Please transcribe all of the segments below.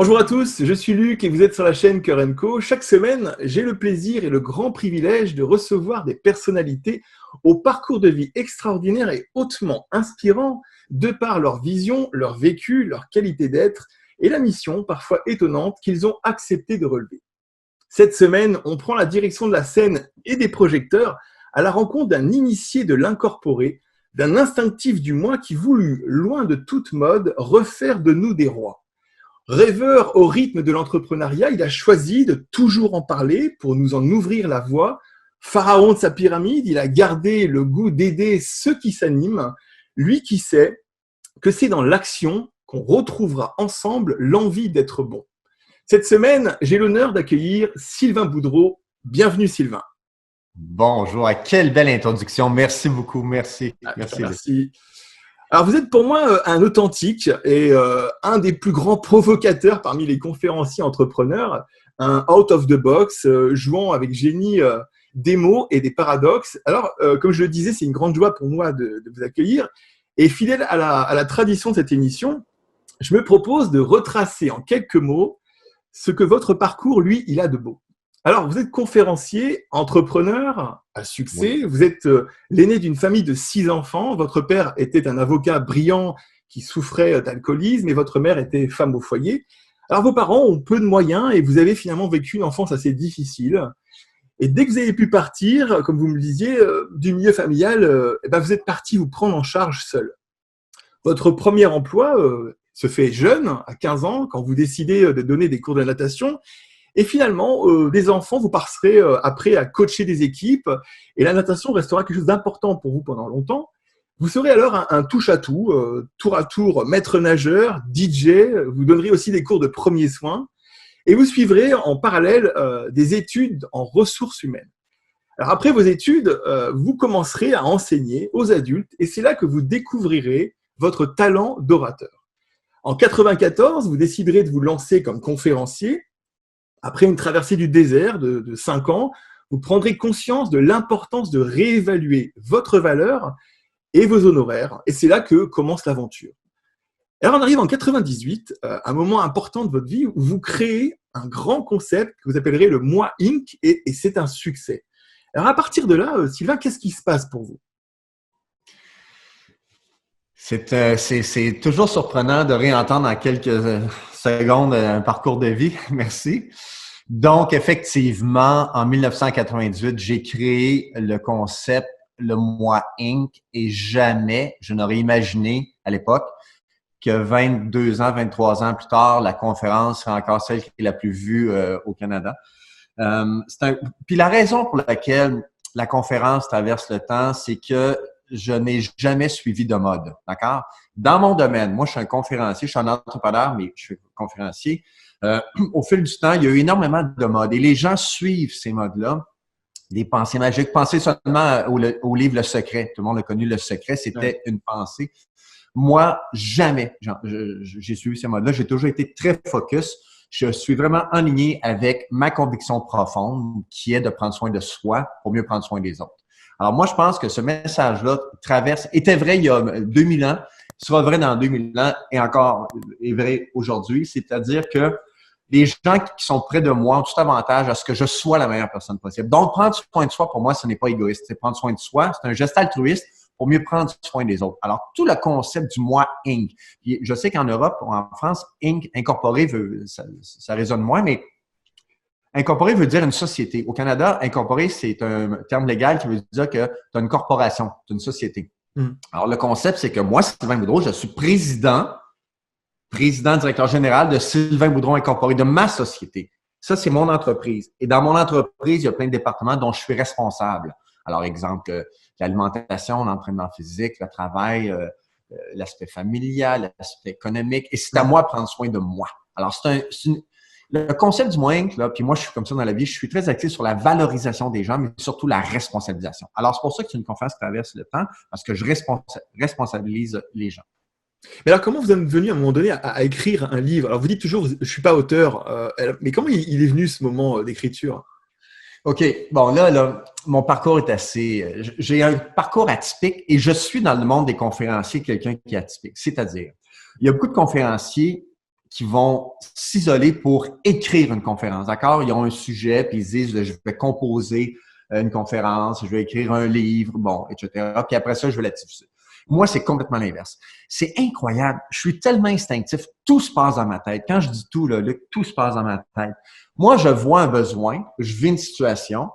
Bonjour à tous, je suis Luc et vous êtes sur la chaîne Cœur Co. Chaque semaine, j'ai le plaisir et le grand privilège de recevoir des personnalités au parcours de vie extraordinaire et hautement inspirant de par leur vision, leur vécu, leur qualité d'être et la mission parfois étonnante qu'ils ont accepté de relever. Cette semaine, on prend la direction de la scène et des projecteurs à la rencontre d'un initié de l'incorporé, d'un instinctif du moi qui voulut, loin de toute mode, refaire de nous des rois. Rêveur au rythme de l'entrepreneuriat, il a choisi de toujours en parler pour nous en ouvrir la voie. Pharaon de sa pyramide, il a gardé le goût d'aider ceux qui s'animent. Lui qui sait que c'est dans l'action qu'on retrouvera ensemble l'envie d'être bon. Cette semaine, j'ai l'honneur d'accueillir Sylvain Boudreau. Bienvenue Sylvain. Bonjour, quelle belle introduction. Merci beaucoup, merci. Merci. Alors, vous êtes pour moi un authentique et un des plus grands provocateurs parmi les conférenciers entrepreneurs, un out of the box, jouant avec génie des mots et des paradoxes. Alors, comme je le disais, c'est une grande joie pour moi de vous accueillir. Et fidèle à la tradition de cette émission, je me propose de retracer en quelques mots ce que votre parcours, lui, il a de beau. Alors, vous êtes conférencier, entrepreneur à succès. Oui. Vous êtes l'aîné d'une famille de 6 enfants. Votre père était un avocat brillant qui souffrait d'alcoolisme et votre mère était femme au foyer. Alors, vos parents ont peu de moyens et vous avez finalement vécu une enfance assez difficile. Et dès que vous avez pu partir, comme vous me le disiez, du milieu familial, vous êtes parti vous prendre en charge seul. Votre premier emploi se fait jeune, à 15 ans, quand vous décidez de donner des cours de natation. Et finalement, des enfants, vous passerez après à coacher des équipes et la natation restera quelque chose d'important pour vous pendant longtemps. Vous serez alors un touche-à-tout, tour à tour maître nageur, DJ, vous donnerez aussi des cours de premiers soins et vous suivrez en parallèle des études en ressources humaines. Alors après vos études, vous commencerez à enseigner aux adultes et c'est là que vous découvrirez votre talent d'orateur. En 1994, vous déciderez de vous lancer comme conférencier. Après une traversée du désert de 5 ans, vous prendrez conscience de l'importance de réévaluer votre valeur et vos honoraires. Et c'est là que commence l'aventure. Alors on arrive en 98, un moment important de votre vie où vous créez un grand concept que vous appellerez le Moi Inc. Et c'est un succès. Alors à partir de là, Sylvain, qu'est-ce qui se passe pour vous? C'est toujours surprenant de réentendre en quelques secondes un parcours de vie. Merci. Donc, effectivement, en 1998, j'ai créé le concept le Moi Inc. Et jamais je n'aurais imaginé à l'époque que 22 ans, 23 ans plus tard, la conférence serait encore celle qui est la plus vue au Canada. Puis la raison pour laquelle la conférence traverse le temps, c'est que je n'ai jamais suivi de mode, d'accord? Dans mon domaine, moi, je suis un conférencier, je suis un entrepreneur, mais je suis conférencier. Au fil du temps, il y a eu énormément de modes et les gens suivent ces modes-là. Des pensées magiques. Pensez seulement au livre Le Secret. Tout le monde a connu Le Secret, c'était une pensée. Moi, jamais j'ai suivi ces modes-là. J'ai toujours été très focus. Je suis vraiment aligné avec ma conviction profonde qui est de prendre soin de soi pour mieux prendre soin des autres. Alors moi, je pense que ce message-là était vrai il y a 2000 ans, sera vrai dans 2000 ans et encore est vrai aujourd'hui. C'est-à-dire que les gens qui sont près de moi ont tout avantage à ce que je sois la meilleure personne possible. Donc, prendre soin de soi, pour moi, ce n'est pas égoïste. C'est prendre soin de soi, c'est un geste altruiste pour mieux prendre soin des autres. Alors, tout le concept du Moi Inc. Je sais qu'en Europe, en France, Inc. incorporé, ça résonne moins, mais incorporé veut dire une société. Au Canada, incorporé, c'est un terme légal qui veut dire que tu as une corporation, tu as une société. Alors, le concept, c'est que moi, Sylvain Boudreau, je suis président, directeur général de Sylvain Boudreau Incorporé, de ma société. Ça, c'est mon entreprise. Et dans mon entreprise, il y a plein de départements dont je suis responsable. Alors, exemple, l'alimentation, l'entraînement physique, le travail, l'aspect familial, l'aspect économique. Et c'est à moi de prendre soin de moi. Alors, le concept du Moi Inc., là, puis moi, je suis comme ça dans la vie, je suis très axé sur la valorisation des gens, mais surtout la responsabilisation. Alors, c'est pour ça que c'est une conférence qui traverse le temps, parce que je responsabilise les gens. Mais alors, comment vous êtes venu à un moment donné à écrire un livre? Alors, vous dites toujours, je ne suis pas auteur, mais comment il est venu ce moment d'écriture? OK. Bon, là, mon parcours est assez… J'ai un parcours atypique et je suis dans le monde des conférenciers quelqu'un qui est atypique. C'est-à-dire, il y a beaucoup de conférenciers qui vont s'isoler pour écrire une conférence, d'accord? Ils ont un sujet, puis ils se disent, je vais composer une conférence, je vais écrire un livre, bon, etc. Puis après ça, je vais la diffuser. Moi, c'est complètement l'inverse. C'est incroyable. Je suis tellement instinctif. Tout se passe dans ma tête. Quand je dis tout, là, Luc, tout se passe dans ma tête. Moi, je vois un besoin, je vis une situation,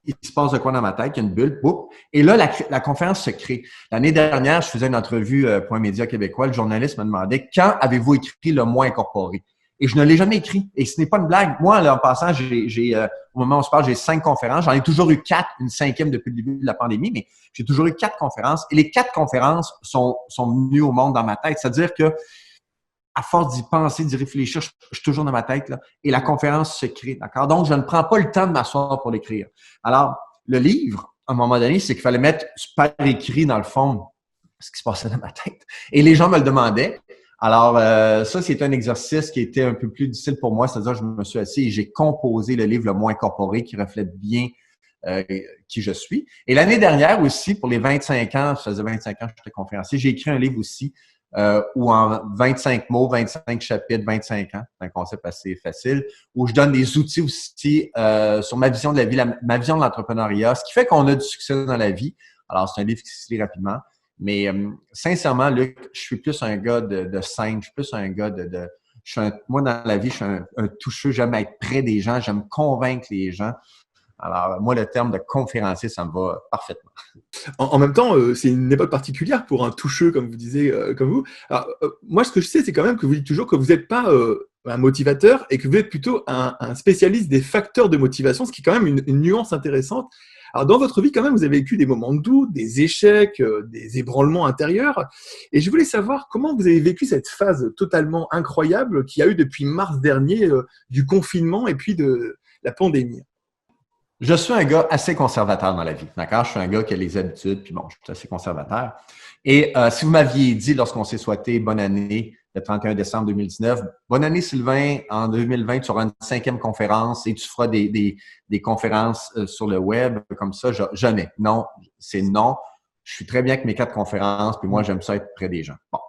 il se passe de quoi dans ma tête, il y a une bulle, boum, et là, la conférence se crée. L'année dernière, je faisais une entrevue pour un média québécois. Le journaliste me demandait « Quand avez-vous écrit le mot incorporé? » Et je ne l'ai jamais écrit. Et ce n'est pas une blague. Moi, là, en passant, au moment où on se parle, j'ai 5 conférences. J'en ai toujours eu 4, une 5e depuis le début de la pandémie, mais j'ai toujours eu 4 conférences. Et les 4 conférences sont venues au monde dans ma tête. C'est-à-dire que, à force d'y penser, d'y réfléchir, je suis toujours dans ma tête, là, et la conférence se crée, d'accord? Donc, je ne prends pas le temps de m'asseoir pour l'écrire. Alors, le livre, à un moment donné, c'est qu'il fallait mettre par écrit, dans le fond, ce qui se passait dans ma tête. Et les gens me le demandaient. Alors, ça, c'est un exercice qui était un peu plus difficile pour moi, c'est-à-dire je me suis assis et j'ai composé le livre Le mot incorporé qui reflète bien qui je suis. Et l'année dernière aussi, pour les 25 ans, ça faisait 25 ans que j'étais conférencier, j'ai écrit un livre aussi où en 25 mots, 25 chapitres, 25 ans, c'est un concept assez facile, où je donne des outils aussi sur ma vision de la vie, ma vision de l'entrepreneuriat, ce qui fait qu'on a du succès dans la vie. Alors, c'est un livre qui se lit rapidement. Mais sincèrement, Luc, je suis plus un gars de scène, je suis plus un gars moi, dans la vie, je suis un toucheux, j'aime être près des gens, j'aime convaincre les gens. Alors, moi, le terme de conférencier, ça me va parfaitement. En même temps, c'est une époque particulière pour un toucheux, comme vous disiez, comme vous. Alors, moi, ce que je sais, c'est quand même que vous dites toujours que vous n'êtes pas un motivateur et que vous êtes plutôt un spécialiste des facteurs de motivation, ce qui est quand même une nuance intéressante. Alors, dans votre vie, quand même, vous avez vécu des moments de doute, des échecs, des ébranlements intérieurs. Et je voulais savoir comment vous avez vécu cette phase totalement incroyable qu'il y a eu depuis mars dernier du confinement et puis de la pandémie. Je suis un gars assez conservateur dans la vie, d'accord? Je suis un gars qui a les habitudes, puis bon, je suis assez conservateur. Et si vous m'aviez dit, lorsqu'on s'est souhaité bonne année, le 31 décembre 2019, bonne année Sylvain, en 2020, tu auras une 5e conférence et tu feras des conférences sur le web, comme ça, jamais. Non, c'est non. Je suis très bien avec mes 4 conférences, puis moi, j'aime ça être près des gens. Bon.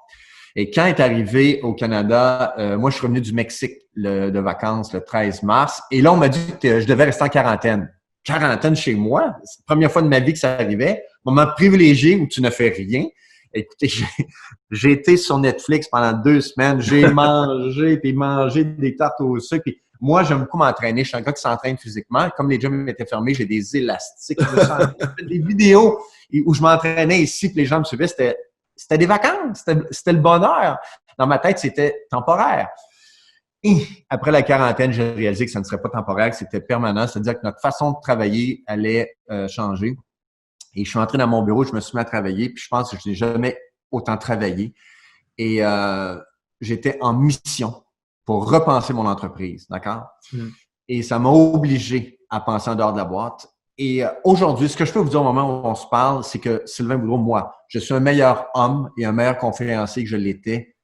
Et quand est arrivé au Canada, moi, je suis revenu du Mexique de vacances le 13 mars, et là, on m'a dit que je devais rester en quarantaine. Quarantaine chez moi, c'est la première fois de ma vie que ça arrivait. Moment privilégié où tu ne fais rien. Écoutez, j'ai été sur Netflix pendant 2 semaines. J'ai mangé des tartes au sucre. Puis moi, j'aime beaucoup m'entraîner. Je suis un gars qui s'entraîne physiquement. Comme les gyms étaient fermés, j'ai des élastiques. Des vidéos où je m'entraînais ici, puis les gens me suivaient. C'était des vacances. C'était le bonheur. Dans ma tête, c'était temporaire. Et après la quarantaine, j'ai réalisé que ça ne serait pas temporaire, que c'était permanent. C'est-à-dire que notre façon de travailler allait changer. Et je suis entré dans mon bureau, je me suis mis à travailler, puis je pense que je n'ai jamais autant travaillé. Et j'étais en mission pour repenser mon entreprise, d'accord? Et ça m'a obligé à penser en dehors de la boîte. Et aujourd'hui, ce que je peux vous dire au moment où on se parle, c'est que Sylvain Boudreau, moi, je suis un meilleur homme et un meilleur conférencier que je l'étais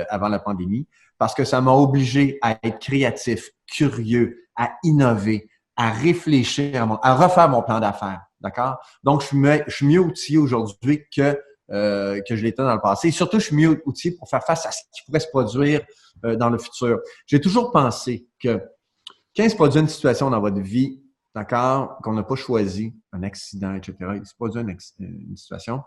avant la pandémie, parce que ça m'a obligé à être créatif, curieux, à innover, à réfléchir, à refaire mon plan d'affaires. D'accord? Donc, je suis mieux outillé aujourd'hui que je l'étais dans le passé. Et surtout, je suis mieux outillé pour faire face à ce qui pourrait se produire dans le futur. J'ai toujours pensé que quand il se produit une situation dans votre vie, d'accord, qu'on n'a pas choisi, un accident, etc., il se produit une situation,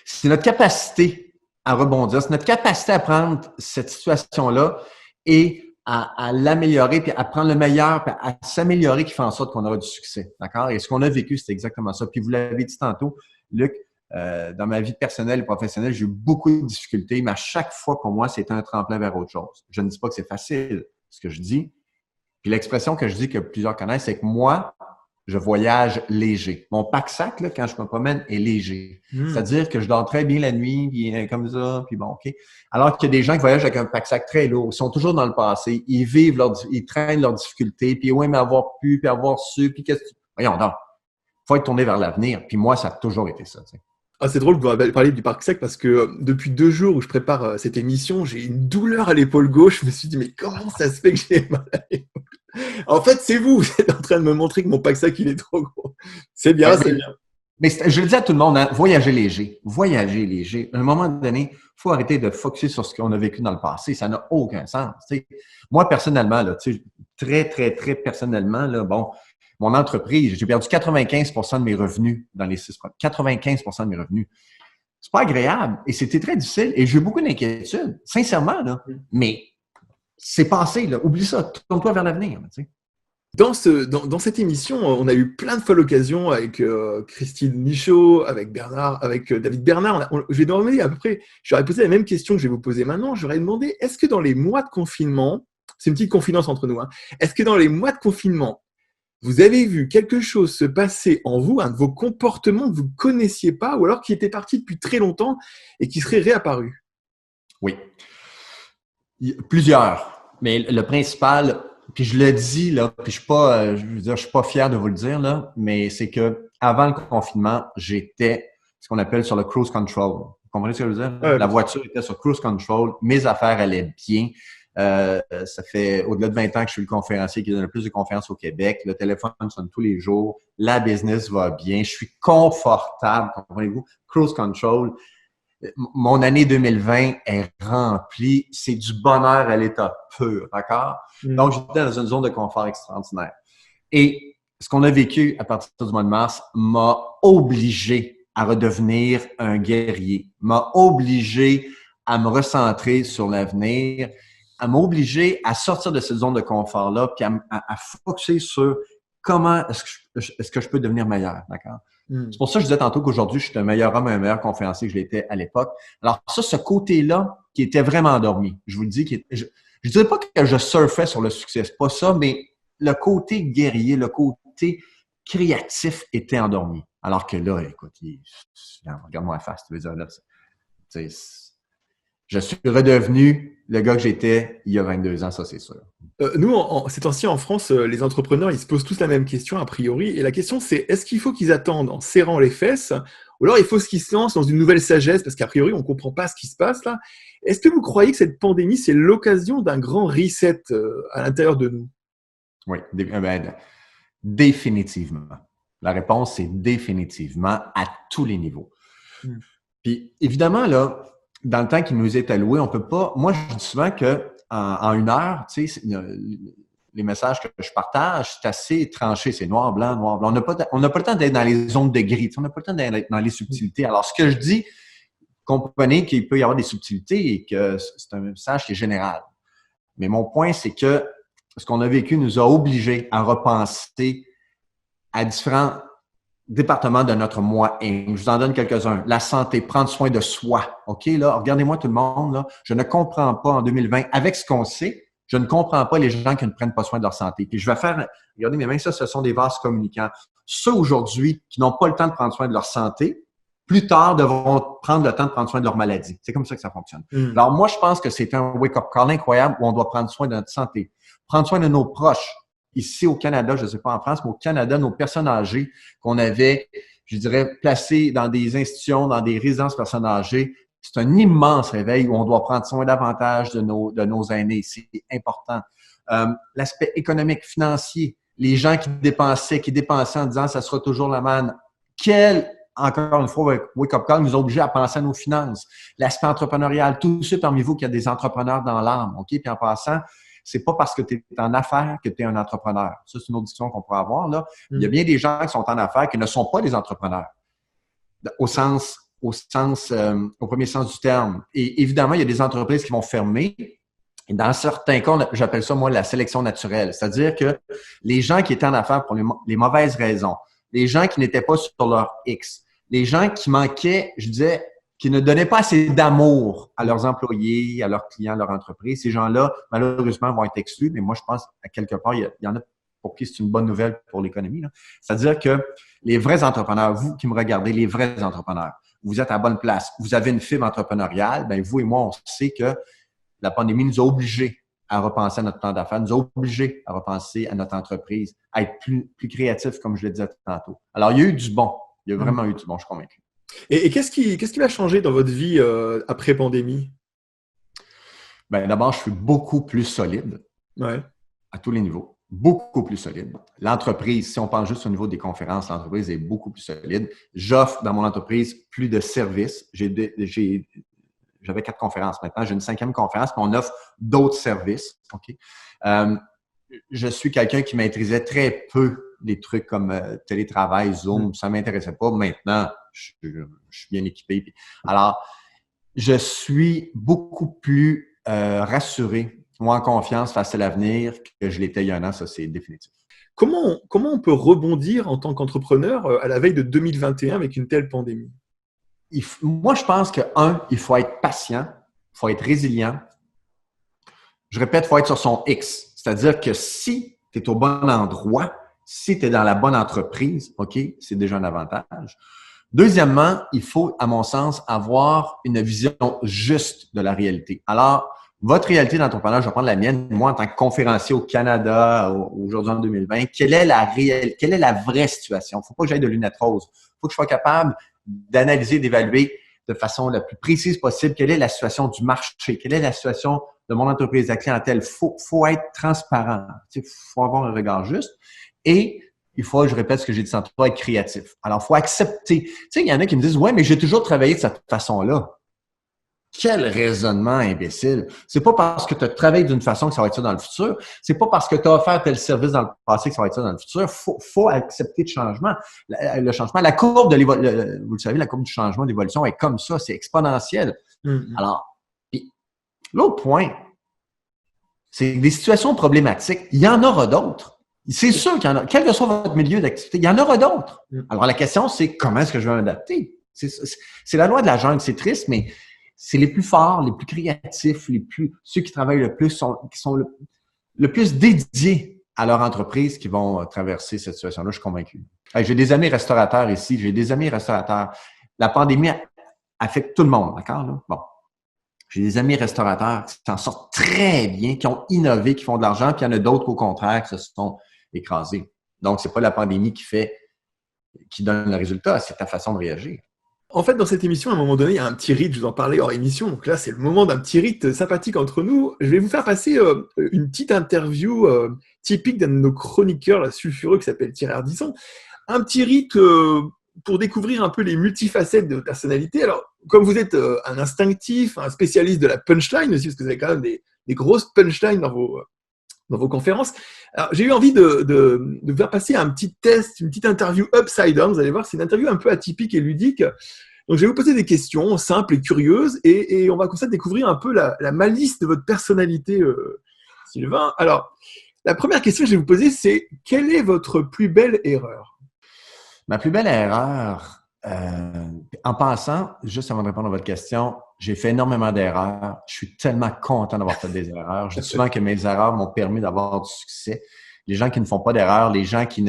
c'est notre capacité à rebondir, c'est notre capacité à prendre cette situation-là et à l'améliorer, puis à prendre le meilleur, puis à s'améliorer qui fait en sorte qu'on aura du succès. D'accord? Et ce qu'on a vécu, c'est exactement ça. Puis vous l'avez dit tantôt, Luc, dans ma vie personnelle et professionnelle, j'ai eu beaucoup de difficultés, mais à chaque fois, pour moi, c'était un tremplin vers autre chose. Je ne dis pas que c'est facile, ce que je dis. Puis l'expression que je dis que plusieurs connaissent, c'est que moi, je voyage léger. Mon pack-sac, là, quand je me promène, est léger. C'est-à-dire que je dors très bien la nuit, puis comme ça, puis bon, OK. Alors qu'il y a des gens qui voyagent avec un pack-sac très lourd, ils sont toujours dans le passé, ils traînent leurs difficultés, puis oui, mais avoir pu, puis avoir su, puis qu'est-ce que tu... Voyons donc, faut être tourné vers l'avenir. Puis moi, ça a toujours été ça, tu sais. Ah, c'est drôle que vous parliez du parc sec parce que depuis 2 jours où je prépare cette émission, j'ai une douleur à l'épaule gauche. Je me suis dit, mais comment ça se fait que j'ai mal à l'épaule? En fait, c'est vous êtes en train de me montrer que mon pack sac, il est trop gros. C'est bien, c'est bien. Mais je le dis à tout le monde, hein, voyager léger. Voyager léger. À un moment donné, il faut arrêter de focusser sur ce qu'on a vécu dans le passé. Ça n'a aucun sens. T'sais. Moi, personnellement, là, très, très, très personnellement, là, bon, mon entreprise, j'ai perdu 95% de mes revenus dans les 6 mois. 95% de mes revenus. C'est pas agréable et c'était très difficile et j'ai eu beaucoup d'inquiétudes, sincèrement, là. Mais c'est passé, là. Oublie ça. Tourne-toi vers l'avenir, tu sais. Dans cette émission, on a eu plein de fois l'occasion avec Christine Michaud, avec Bernard, avec David Bernard. Je vais demander à peu près, j'aurais posé la même question que je vais vous poser maintenant. J'aurais demandé, est-ce que dans les mois de confinement, c'est une petite confidence entre nous, hein, est-ce que dans les mois de confinement, vous avez vu quelque chose se passer en vous, un de vos comportements que vous ne connaissiez pas, ou alors qui était parti depuis très longtemps et qui serait réapparu? Oui. Plusieurs. Mais le principal, puis je le dis, là, puis je suis pas, je veux dire, je suis pas fier de vous le dire, là, mais c'est que avant le confinement, j'étais ce qu'on appelle sur le cruise control. Vous comprenez ce que je veux dire? Ouais, La voiture était sur cruise control, mes affaires allaient bien. Ça fait au-delà de 20 ans que je suis le conférencier qui donne le plus de conférences au Québec. Le téléphone sonne tous les jours. La business va bien. Je suis confortable, comprenez-vous? Cruise control. Mon année 2020 est remplie. C'est du bonheur à l'état pur, d'accord? Donc, j'étais dans une zone de confort extraordinaire. Et ce qu'on a vécu à partir du mois de mars m'a obligé à redevenir un guerrier, m'a obligé à me recentrer sur l'avenir, à m'obliger à sortir de cette zone de confort-là, puis à focusser sur comment est-ce que je peux devenir meilleur, d'accord? C'est pour ça que je disais tantôt qu'aujourd'hui, je suis un meilleur homme et un meilleur conférencier que je l'étais à l'époque. Alors ça, ce côté-là qui était vraiment endormi, je vous le dis, je ne dirais pas que je surfais sur le succès, c'est pas ça, mais le côté guerrier, le côté créatif était endormi. Alors que là, écoute, regarde-moi la face, tu veux dire, là, je suis redevenu le gars que j'étais il y a 22 ans, ça c'est sûr. Nous, ces temps-ci en France, les entrepreneurs, ils se posent tous la même question a priori. Et la question, c'est est-ce qu'il faut qu'ils attendent en serrant les fesses ou alors il faut qu'ils se lancent dans une nouvelle sagesse parce qu'a priori, on ne comprend pas ce qui se passe là. Est-ce que vous croyez que cette pandémie, c'est l'occasion d'un grand reset à l'intérieur de nous? Oui, définitivement. La réponse, c'est définitivement à tous les niveaux. Puis évidemment, là, dans le temps qui nous est alloué, on peut pas. Moi, je dis souvent que en 1 heure, tu sais, les messages que je partage, c'est assez tranché. C'est noir, blanc, noir, blanc. On n'a pas le temps d'être dans les zones de gris. On n'a pas le temps d'être dans les subtilités. Alors, ce que je dis, comprenez qu'il peut y avoir des subtilités et que c'est un message qui est général. Mais mon point, c'est que ce qu'on a vécu nous a obligés à repenser à différents départements de notre moi. Et je vous en donne quelques-uns. La santé, prendre soin de soi. OK, là, regardez-moi tout le monde, là. Je ne comprends pas en 2020, avec ce qu'on sait, je ne comprends pas les gens qui ne prennent pas soin de leur santé. Puis je vais faire, regardez mes mains, ça, ce sont des vases communicants. Ceux aujourd'hui qui n'ont pas le temps de prendre soin de leur santé, plus tard devront prendre le temps de prendre soin de leur maladie. C'est comme ça que ça fonctionne. Alors moi, je pense que c'est un wake-up call incroyable où on doit prendre soin de notre santé, prendre soin de nos proches. Ici au Canada, je ne sais pas en France, mais au Canada, nos personnes âgées qu'on avait, je dirais, placées dans des institutions, dans des résidences personnes âgées, c'est un immense réveil où on doit prendre soin davantage de nos aînés. C'est important. L'aspect économique, financier, les gens qui dépensaient en disant « ça sera toujours la manne ». Encore une fois, Wake Up Call nous a obligés à penser à nos finances. L'aspect entrepreneurial, tous ceux parmi vous qui ont des entrepreneurs dans l'âme, OK? Puis en passant, c'est pas parce que tu es en affaires que tu es un entrepreneur. Ça, c'est une autre discussion qu'on pourrait avoir, là. Il y a bien des gens qui sont en affaires qui ne sont pas des entrepreneurs. Au premier sens du terme. Et évidemment, il y a des entreprises qui vont fermer. Et dans certains cas, j'appelle ça, moi, la sélection naturelle. C'est-à-dire que les gens qui étaient en affaires pour les mauvaises raisons, les gens qui n'étaient pas sur leur X, les gens qui manquaient, je disais, qui ne donnaient pas assez d'amour à leurs employés, à leurs clients, à leur entreprise, ces gens-là, malheureusement, vont être exclus. Mais moi, je pense, à quelque part, il y en a pour qui c'est une bonne nouvelle pour l'économie. C'est-à-dire que les vrais entrepreneurs, vous qui me regardez, les vrais entrepreneurs, vous êtes à la bonne place. Vous avez une fibre entrepreneuriale. Bien, vous et moi, on sait que la pandémie nous a obligés à repenser à notre plan d'affaires, nous a obligés à repenser à notre entreprise, à être plus créatif, comme je le disais tantôt. Alors, il y a eu du bon. Il y a vraiment eu du bon, je suis convaincu. Et qu'est-ce qui va changer dans votre vie après pandémie? Bien, d'abord, je suis beaucoup plus solide Ouais. à tous les niveaux. beaucoup plus solide. L'entreprise, si on pense juste au niveau des conférences, l'entreprise est beaucoup plus solide. J'offre dans mon entreprise plus de services. J'avais 4 conférences maintenant. J'ai une 5e conférence, mais on offre d'autres services. OK? Je suis quelqu'un qui maîtrisait très peu des trucs comme télétravail, Zoom. Ça ne m'intéressait pas. Maintenant, je suis bien équipé. Alors, je suis beaucoup plus rassuré ou en confiance face à l'avenir que je l'étais il y a un an. Ça, c'est définitif. Comment on peut rebondir en tant qu'entrepreneur à la veille de 2021 avec une telle pandémie? Moi, je pense que, il faut être patient, il faut être résilient. Je répète, il faut être sur son X. C'est-à-dire que si tu es au bon endroit, si tu es dans la bonne entreprise, OK, c'est déjà un avantage. Deuxièmement, il faut, à mon sens, avoir une vision juste de la réalité. Alors, votre réalité d'entrepreneur, je vais prendre la mienne. Moi, en tant que conférencier au Canada, aujourd'hui en 2020, quelle est la vraie situation? Il ne faut pas que j'aille de lunettes roses. Il faut que je sois capable d'analyser, d'évaluer de façon la plus précise possible quelle est la situation du marché, quelle est la situation de mon entreprise, de la clientèle. Faut être transparent. Il faut avoir un regard juste. Et il faut, je répète ce que j'ai dit tantôt, être créatif. Alors, il faut accepter. Tu sais, il y en a qui me disent « Ouais, mais j'ai toujours travaillé de cette façon-là. » Quel raisonnement imbécile! C'est pas parce que tu as travaillé d'une façon que ça va être ça dans le futur. C'est pas parce que tu as offert tel service dans le passé que ça va être ça dans le futur. Faut accepter le changement. Le changement, la courbe de l'évolution, vous le savez, la courbe du changement d'évolution est comme ça, c'est exponentiel. Alors, l'autre point, c'est des situations problématiques. Il y en aura d'autres. C'est sûr qu'il y en a. Quel que soit votre milieu d'activité, il y en aura d'autres. Alors, la question, c'est comment est-ce que je vais m'adapter? C'est la loi de la jungle. C'est triste, mais c'est les plus forts, les plus créatifs, ceux qui travaillent le plus, qui sont le plus dédiés à leur entreprise qui vont traverser cette situation-là. Je suis convaincu. J'ai des amis restaurateurs ici. La pandémie affecte tout le monde, d'accord? Là? Bon. J'ai des amis restaurateurs qui s'en sortent très bien, qui ont innové, qui font de l'argent, puis il y en a d'autres, au contraire, qui se sont écrasés. Donc, c'est pas la pandémie qui donne le résultat, c'est ta façon de réagir. En fait, dans cette émission, à un moment donné, il y a un petit rite, je vous en parlais hors émission, donc là, c'est le moment d'un petit rite sympathique entre nous. Je vais vous faire passer une petite interview typique d'un de nos chroniqueurs là, sulfureux qui s'appelle Thierry Ardisson. Un petit rite pour découvrir un peu les multifacettes de personnalité. Alors, comme vous êtes un instinctif, un spécialiste de la punchline aussi, parce que vous avez quand même des grosses punchlines dans vos conférences. Alors, j'ai eu envie de vous faire passer un petit test, une petite interview upside down. Vous allez voir, c'est une interview un peu atypique et ludique. Donc, je vais vous poser des questions simples et curieuses et on va comme ça découvrir un peu la malice de votre personnalité, Sylvain. Alors, la première question que je vais vous poser, c'est quelle est votre plus belle erreur? Ma plus belle erreur, en passant, juste avant de répondre à votre question, j'ai fait énormément d'erreurs. Je suis tellement content d'avoir fait des erreurs. Je dis souvent que mes erreurs m'ont permis d'avoir du succès. Les gens qui ne font pas d'erreurs, les gens qui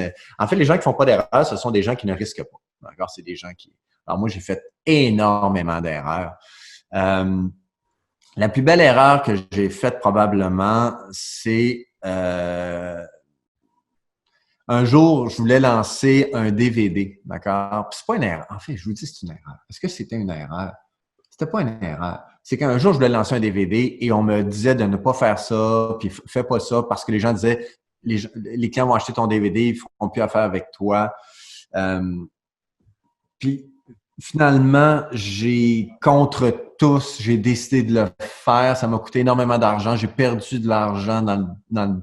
font pas d'erreurs, ce sont des gens qui ne risquent pas. D'accord? C'est des gens qui... Alors moi, j'ai fait énormément d'erreurs. La plus belle erreur que j'ai faite probablement, c'est... un jour, je voulais lancer un DVD, d'accord? Puis c'est pas une erreur. En fait, je vous dis c'est une erreur. Est-ce que c'était une erreur? C'était pas une erreur. C'est qu'un jour, je voulais lancer un DVD et on me disait de ne pas faire ça, puis fais pas ça, parce que les gens disaient, les clients vont acheter ton DVD, ils feront plus affaire avec toi. Puis finalement, contre tous, j'ai décidé de le faire. Ça m'a coûté énormément d'argent. J'ai perdu de l'argent dans le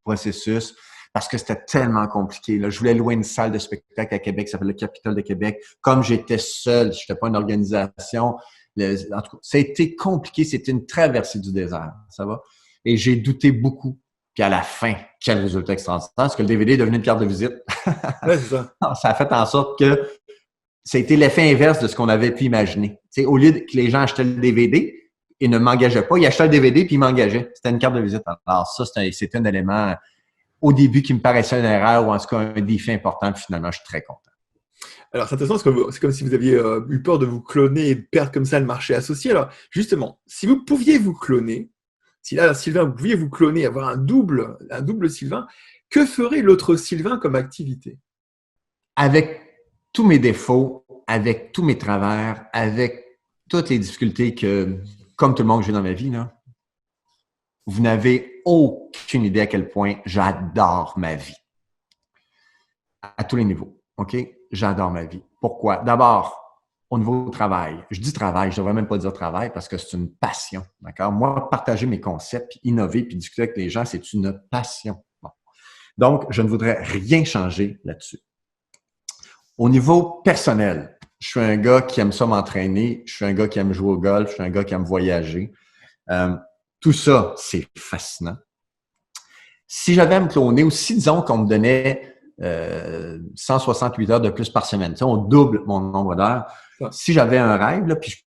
processus. Parce que c'était tellement compliqué. Là. Je voulais louer une salle de spectacle à Québec, ça s'appelle le Capitole de Québec. Comme j'étais seul, je n'étais pas une organisation. En tout cas, ça a été compliqué. C'était une traversée du désert. Ça va? Et j'ai douté beaucoup. Puis à la fin, quel résultat extraordinaire. Parce que le DVD est devenu une carte de visite. Ouais, c'est ça. Ça a fait en sorte que ça a été l'effet inverse de ce qu'on avait pu imaginer. T'sais, au lieu que les gens achetaient le DVD et ne m'engageaient pas, ils achetaient le DVD puis ils m'engageaient. C'était une carte de visite. Alors ça, c'était un élément... au début, qui me paraissait une erreur ou en tout cas un défi important, puis finalement, je suis très content. Alors, c'est intéressant, c'est comme si vous aviez eu peur de vous cloner et de perdre comme ça le marché associé. Alors, justement, si vous pouviez vous cloner, si là, Sylvain, vous pouviez vous cloner, avoir un double Sylvain, que ferait l'autre Sylvain comme activité? Avec tous mes défauts, avec tous mes travers, avec toutes les difficultés que, comme tout le monde que j'ai dans ma vie, là, vous n'avez aucune idée à quel point j'adore ma vie. À tous les niveaux, OK? J'adore ma vie. Pourquoi? D'abord, au niveau du travail. Je dis travail, je ne devrais même pas dire travail parce que c'est une passion, d'accord? Moi, partager mes concepts, puis innover, puis discuter avec les gens, c'est une passion. Bon. Donc, je ne voudrais rien changer là-dessus. Au niveau personnel, je suis un gars qui aime ça m'entraîner, je suis un gars qui aime jouer au golf, je suis un gars qui aime voyager. Tout ça, c'est fascinant. Si j'avais à me cloner, ou si disons qu'on me donnait 168 heures de plus par semaine, on double mon nombre d'heures. Si j'avais un rêve, là, puis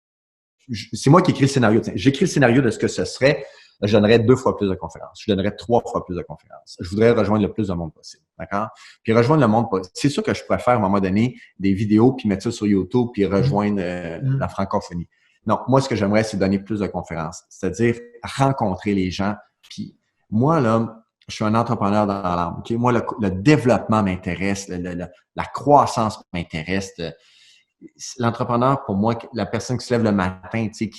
c'est moi qui écris le scénario. J'écris le scénario de ce que ce serait. Je donnerais 2 fois plus de conférences. Je donnerais 3 fois plus de conférences. Je voudrais rejoindre le plus de monde possible. D'accord? Puis rejoindre le monde possible. C'est sûr que je pourrais faire à un moment donné des vidéos, puis mettre ça sur YouTube, puis rejoindre la francophonie. Non, moi, ce que j'aimerais, c'est donner plus de conférences. C'est-à-dire rencontrer les gens. Puis moi, là, je suis un entrepreneur dans l'âme. Okay? Moi, le développement m'intéresse, la croissance m'intéresse. L'entrepreneur, pour moi, la personne qui se lève le matin, qui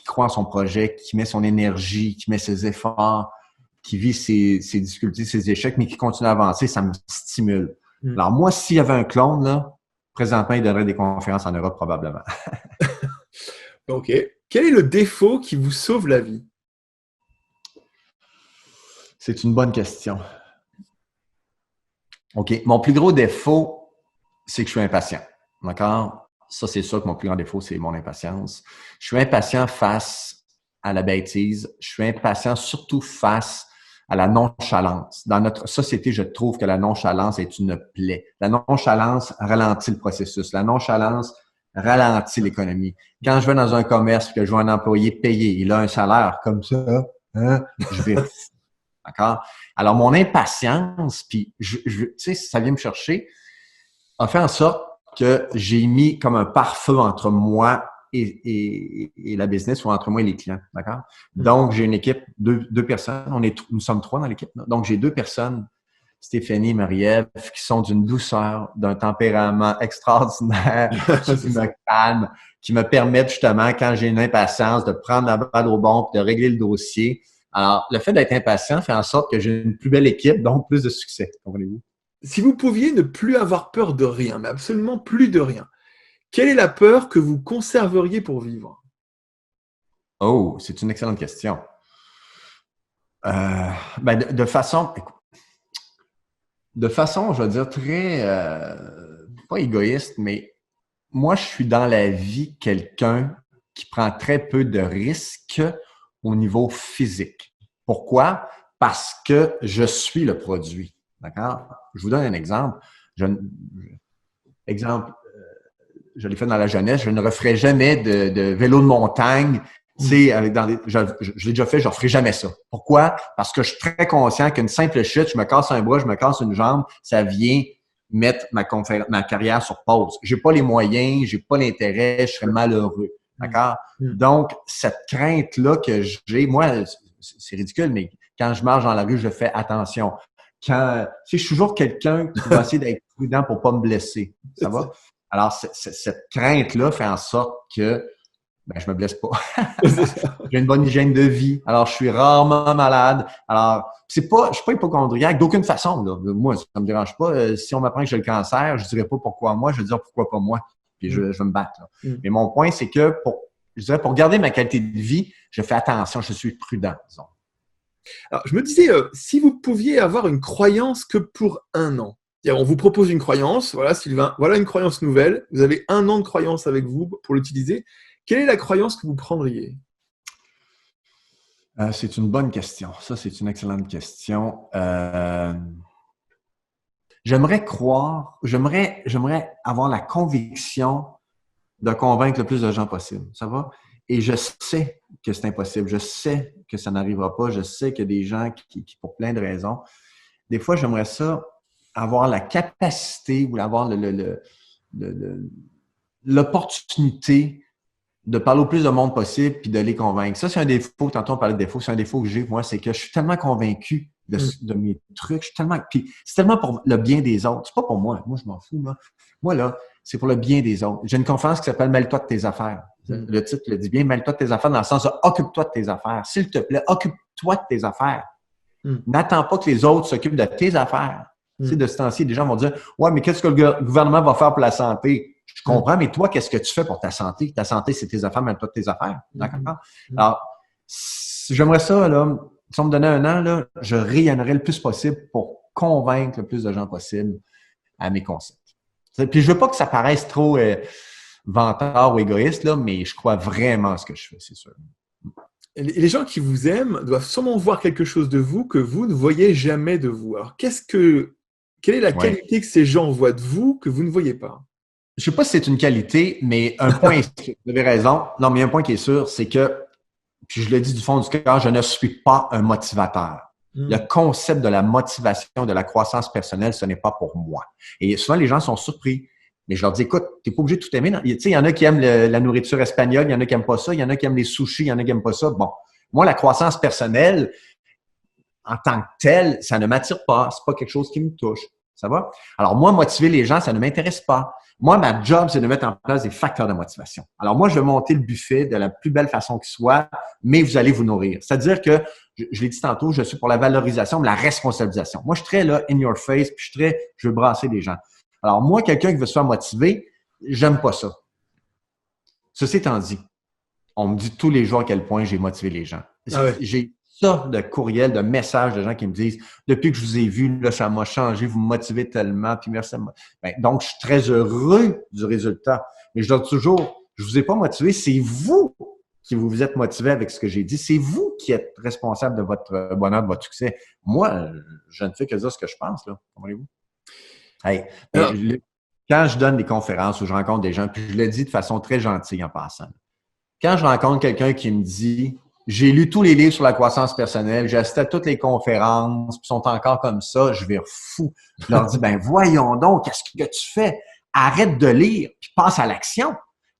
croit en son projet, qui met son énergie, qui met ses efforts, qui vit ses difficultés, ses échecs, mais qui continue à avancer, ça me stimule. Alors moi, s'il y avait un clone, là, présentement, il donnerait des conférences en Europe probablement. OK. Quel est le défaut qui vous sauve la vie? C'est une bonne question. OK. Mon plus gros défaut, c'est que je suis impatient. D'accord? Ça, c'est sûr que mon plus grand défaut, c'est mon impatience. Je suis impatient face à la bêtise. Je suis impatient surtout face à la nonchalance. Dans notre société, je trouve que la nonchalance est une plaie. La nonchalance ralentit le processus. La nonchalance ralentit l'économie. Quand je vais dans un commerce et que je vois un employé payé, il a un salaire comme ça, hein, je vais... D'accord? Alors, mon impatience, puis tu sais, ça vient me chercher, a fait en sorte que j'ai mis comme un pare-feu entre moi et la business ou entre moi et les clients. D'accord? Donc, j'ai une équipe, deux personnes. Nous sommes 3 dans l'équipe. Donc, j'ai 2 personnes, Stéphanie et Marie-Ève, qui sont d'une douceur, d'un tempérament extraordinaire, qui me calment, qui me permettent justement, quand j'ai une impatience, de prendre la balle au bon et de régler le dossier. Alors, le fait d'être impatient fait en sorte que j'ai une plus belle équipe, donc plus de succès. Comprenez-vous? Si vous pouviez ne plus avoir peur de rien, mais absolument plus de rien, quelle est la peur que vous conserveriez pour vivre? Oh, c'est une excellente question. De façon, je vais dire, très, pas égoïste, mais moi, je suis dans la vie quelqu'un qui prend très peu de risques au niveau physique. Pourquoi? Parce que je suis le produit. D'accord? Je vous donne un exemple. Exemple, je l'ai fait dans la jeunesse, je ne referai jamais de vélo de montagne. Tu sais, je l'ai déjà fait, je ne referai jamais ça. Pourquoi? Parce que je suis très conscient qu'une simple chute, je me casse un bras, je me casse une jambe, ça vient mettre ma carrière sur pause. J'ai pas les moyens, j'ai pas l'intérêt, je serais malheureux. D'accord? Donc, cette crainte-là que j'ai, moi, c'est ridicule, mais quand je marche dans la rue, je fais attention. Tu sais, je suis toujours quelqu'un qui va essayer d'être prudent pour pas me blesser. Ça va? Alors, cette crainte-là fait en sorte que je me blesse pas. J'ai une bonne hygiène de vie. Alors, je suis rarement malade. Alors, je suis pas hypocondriaque d'aucune façon. Là. Moi, ça me dérange pas. Si on m'apprend que j'ai le cancer, je dirais pas pourquoi moi, je vais dire pourquoi pas moi. Puis je vais me battre. Là. Mais mon point, c'est que pour garder ma qualité de vie, je fais attention, je suis prudent, disons. Alors, je me disais, si vous pouviez avoir une croyance que pour 1 an, on vous propose une croyance, voilà Sylvain, voilà une croyance nouvelle, vous avez 1 an de croyance avec vous pour l'utiliser, quelle est la croyance que vous prendriez? C'est une bonne question. Ça, c'est une excellente question. J'aimerais avoir la conviction de convaincre le plus de gens possible. Ça va? Et je sais que c'est impossible. Je sais que ça n'arrivera pas. Je sais qu'il y a des gens qui, pour plein de raisons, des fois, j'aimerais ça avoir la capacité ou avoir l'opportunité de parler au plus de monde possible puis de les convaincre. Ça, c'est un défaut. Tantôt, on parlait de défaut. C'est un défaut que j'ai, moi, c'est que je suis tellement convaincu de mes trucs. Je suis tellement... Puis c'est tellement pour le bien des autres. C'est pas pour moi. Moi, je m'en fous, là. Moi, là, c'est pour le bien des autres. J'ai une conférence qui s'appelle « Mêle-toi de tes affaires ». Le titre le dit bien, mêle-toi de tes affaires dans le sens de « occupe-toi de tes affaires ». S'il te plaît, occupe occupe-toi de tes affaires. Mm. N'attends pas que les autres s'occupent de tes affaires. Tu sais, de ce temps-ci, des gens vont dire « Ouais, mais qu'est-ce que le gouvernement va faire pour la santé? » Je comprends, mais toi, qu'est-ce que tu fais pour ta santé? Ta santé, c'est tes affaires, même pas tes affaires. D'accord? Alors, j'aimerais ça, là, si on me donnait un an, là, je rayonnerais le plus possible pour convaincre le plus de gens possible à mes concepts. Puis, je veux pas que ça paraisse trop vantard ou égoïste, là, mais je crois vraiment à ce que je fais, c'est sûr. Les gens qui vous aiment doivent sûrement voir quelque chose de vous que vous ne voyez jamais de vous. Alors, quelle est la qualité que ces gens voient de vous que vous ne voyez pas? Je sais pas si c'est une qualité, mais un point est sûr. Vous avez raison. Non, mais un point qui est sûr, c'est que, puis je le dis du fond du cœur, je ne suis pas un motivateur. Le concept de la motivation, de la croissance personnelle, ce n'est pas pour moi. Et souvent, les gens sont surpris. Mais je leur dis, écoute, t'es pas obligé de tout aimer. Tu sais, il y en a qui aiment la nourriture espagnole, il y en a qui aiment pas ça, il y en a qui aiment les sushis, il y en a qui aiment pas ça. Bon, moi, la croissance personnelle, en tant que telle, ça ne m'attire pas. C'est pas quelque chose qui me touche. Ça va? Alors, moi, motiver les gens, ça ne m'intéresse pas. Moi, ma job, c'est de mettre en place des facteurs de motivation. Alors, moi, je vais monter le buffet de la plus belle façon qui soit, mais vous allez vous nourrir. C'est-à-dire que, je l'ai dit tantôt, je suis pour la valorisation, mais la responsabilisation. Moi, je suis très là, in your face, puis je veux brasser les gens. Alors, moi, quelqu'un qui veut se faire motiver, j'aime pas ça. Ceci étant dit, on me dit tous les jours à quel point j'ai motivé les gens. Ah ouais. J'ai ça de courriels, de messages de gens qui me disent « Depuis que je vous ai vu, là, ça m'a changé, vous me motivez tellement, puis merci. » Donc, je suis très heureux du résultat. Mais je dis toujours, je vous ai pas motivé, c'est vous qui vous êtes motivé avec ce que j'ai dit. C'est vous qui êtes responsable de votre bonheur, de votre succès. Moi, je ne fais que dire ce que je pense, là. Comprenez-vous? Hey, quand je donne des conférences où je rencontre des gens, puis je le dis de façon très gentille en passant. Quand je rencontre quelqu'un qui me dit « J'ai lu tous les livres sur la croissance personnelle, j'ai assisté à toutes les conférences, puis sont encore comme ça », je vais fou. Je leur dis « Ben voyons donc, qu'est-ce que tu fais? Arrête de lire, puis passe à l'action.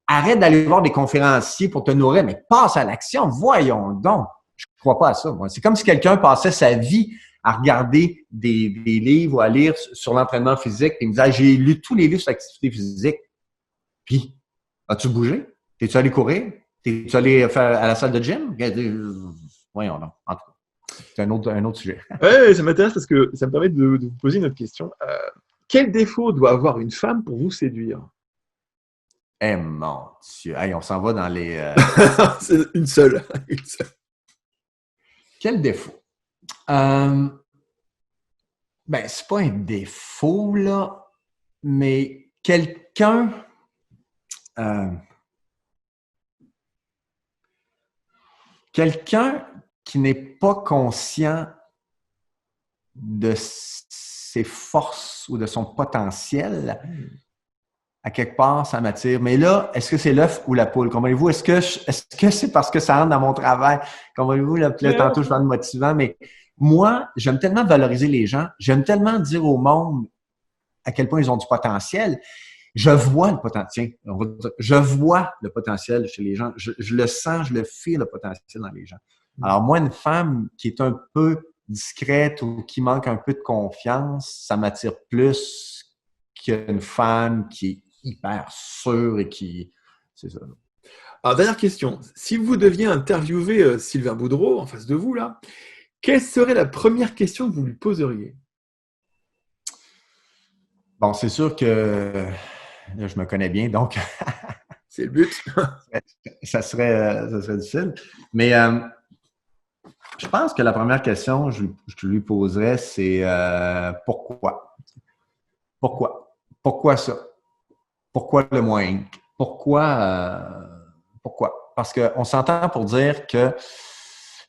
Arrête d'aller voir des conférenciers pour te nourrir, mais passe à l'action. Voyons donc. » Je ne crois pas à ça. Moi. C'est comme si quelqu'un passait sa vie à regarder des livres ou à lire sur l'entraînement physique, puis il me disait « J'ai lu tous les livres sur l'activité physique. » Puis, as-tu bougé? T'es-tu allé courir? T'es-tu allé faire à la salle de gym? Voyons donc. En tout cas, c'est un autre sujet. Oui, ça m'intéresse parce que ça me permet de vous poser une autre question. Quel défaut doit avoir une femme pour vous séduire? Eh mon Dieu! Hey, on s'en va dans les… C'est une seule. Quel défaut? Ben, c'est pas un défaut, là, mais quelqu'un… quelqu'un qui n'est pas conscient de ses forces ou de son potentiel, à quelque part, ça m'attire. Mais là, est-ce que c'est l'œuf ou la poule? Comprenez-vous? Est-ce que c'est parce que ça rentre dans mon travail? Comprenez-vous? Là, tantôt, je parle de motivant, mais moi, j'aime tellement valoriser les gens. J'aime tellement dire au monde à quel point ils ont du potentiel. Je vois le potentiel. Je vois le potentiel chez les gens. Je le sens, je le fais, le potentiel dans les gens. Alors, moi, une femme qui est un peu discrète ou qui manque un peu de confiance, ça m'attire plus qu'une femme qui est hyper sûre et qui… C'est ça. Alors, dernière question. Si vous deviez interviewer Sylvain Boudreau en face de vous, là, quelle serait la première question que vous lui poseriez? Bon, c'est sûr que là, je me connais bien, donc… C'est le but. ça serait difficile. Mais je pense que la première question que je lui poserais, c'est pourquoi? Pourquoi? Pourquoi ça? Pourquoi le moins? Pourquoi? Parce qu'on s'entend pour dire que,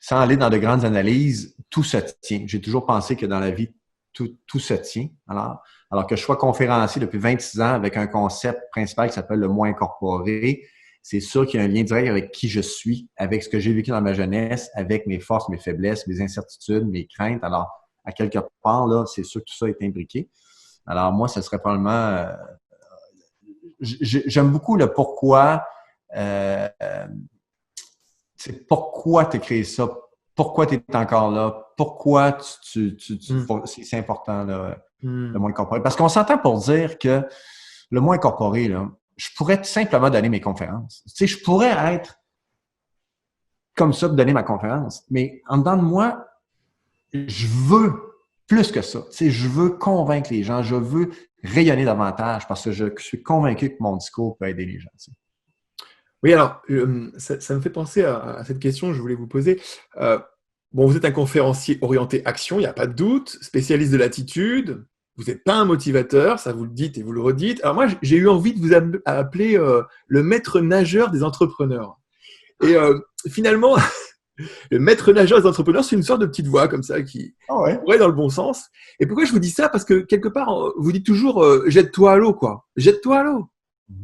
sans aller dans de grandes analyses, tout se tient. J'ai toujours pensé que dans la vie, tout se tient. Alors que je sois conférencier depuis 26 ans avec un concept principal qui s'appelle le moi incorporé, c'est sûr qu'il y a un lien direct avec qui je suis, avec ce que j'ai vécu dans ma jeunesse, avec mes forces, mes faiblesses, mes incertitudes, mes craintes. Alors, à quelque part, là, c'est sûr que tout ça est imbriqué. Alors, moi, ce serait probablement… j'aime beaucoup le pourquoi. C'est pourquoi tu as créé ça, pourquoi tu es encore là, pourquoi c'est important, là, le moins incorporé. Parce qu'on s'entend pour dire que le moins incorporé, là, je pourrais tout simplement donner mes conférences. Tu sais, je pourrais être comme ça pour donner ma conférence. Mais en dedans de moi, je veux plus que ça. Tu sais, je veux convaincre les gens, je veux rayonner davantage parce que je suis convaincu que mon discours peut aider les gens. Tu sais. Oui, alors, ça me fait penser à cette question que je voulais vous poser. Bon, vous êtes un conférencier orienté action, il n'y a pas de doute, spécialiste de l'attitude, vous n'êtes pas un motivateur, ça vous le dites et vous le redites. Alors moi, j'ai eu envie de vous appeler le maître nageur des entrepreneurs. Et finalement, le maître nageur des entrepreneurs, c'est une sorte de petite voix comme ça qui pourrait dans le bon sens. Et pourquoi je vous dis ça? Parce que quelque part, vous dites toujours jette-toi à l'eau, quoi. Jette-toi à l'eau.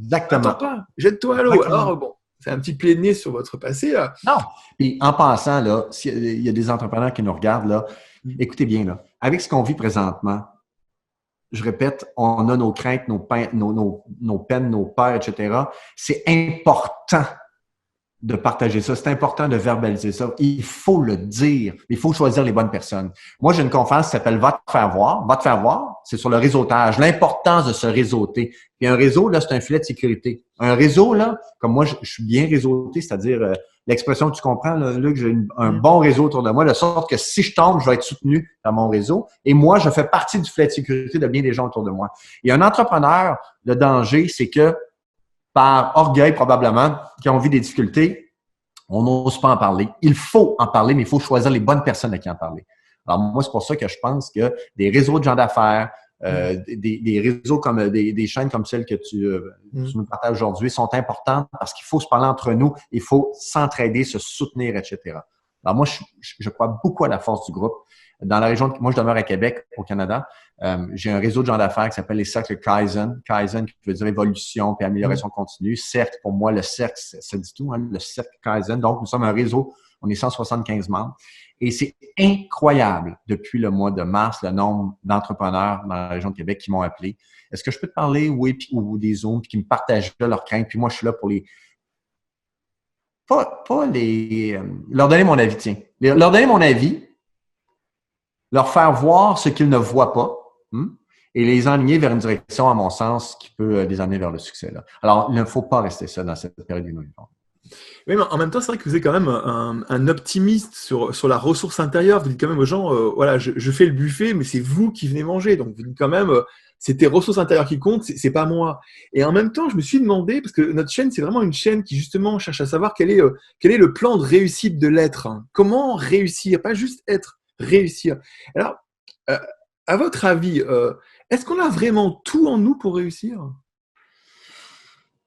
Exactement. Attends pas, jette-toi à l'eau. Exactement. Alors bon, c'est un petit pied de nez sur votre passé. Là. Non. Puis en passant, là, s'il y a des entrepreneurs qui nous regardent, là, écoutez bien, là, avec ce qu'on vit présentement, je répète, on a nos craintes, nos peines, nos peurs, etc. C'est important de partager ça. C'est important de verbaliser ça. Il faut le dire. Il faut choisir les bonnes personnes. Moi, j'ai une conférence qui s'appelle « Va te faire voir ». « Va te faire voir », c'est sur le réseautage, l'importance de se réseauter. Puis un réseau, là, c'est un filet de sécurité. Un réseau, là, comme moi, je suis bien réseauté, c'est-à-dire l'expression que tu comprends, là que j'ai un bon réseau autour de moi, de sorte que si je tombe, je vais être soutenu dans mon réseau. Et moi, je fais partie du filet de sécurité de bien des gens autour de moi. Et un entrepreneur, le danger, c'est que par orgueil probablement, qui ont vu des difficultés, on n'ose pas en parler. Il faut en parler, mais il faut choisir les bonnes personnes à qui en parler. Alors moi, c'est pour ça que je pense que des réseaux de gens d'affaires, des réseaux comme des chaînes comme celles que tu nous partages aujourd'hui sont importantes parce qu'il faut se parler entre nous, il faut s'entraider, se soutenir, etc. Alors moi, je crois beaucoup à la force du groupe. Dans la région, moi je demeure à Québec, au Canada, j'ai un réseau de gens d'affaires qui s'appelle les cercles Kaizen. Kaizen qui veut dire évolution puis amélioration continue. Cercle, pour moi, le cercle, ça dit tout, hein, le cercle Kaizen. Donc, nous sommes un réseau, on est 175 membres. Et c'est incroyable, depuis le mois de mars, le nombre d'entrepreneurs dans la région de Québec qui m'ont appelé. Est-ce que je peux te parler, oui, ou des Zooms, puis qui me partagent leurs craintes. Puis moi, je suis là pour les... Pas les... leur donner mon avis, tiens. Leur donner mon avis, leur faire voir ce qu'ils ne voient pas et les enligner vers une direction, à mon sens, qui peut les amener vers le succès. Là. Alors, il ne faut pas rester ça dans cette période de nos vies. Oui, mais en même temps, c'est vrai que vous êtes quand même un optimiste sur la ressource intérieure. Vous dites quand même aux gens, voilà, je fais le buffet, mais c'est vous qui venez manger. Donc, vous dites quand même, c'est tes ressources intérieures qui comptent, c'est pas moi. Et en même temps, je me suis demandé, parce que notre chaîne, c'est vraiment une chaîne qui justement cherche à savoir quel est le plan de réussite de l'être. Hein. Comment réussir, pas juste être, réussir. Alors, à votre avis, est-ce qu'on a vraiment tout en nous pour réussir?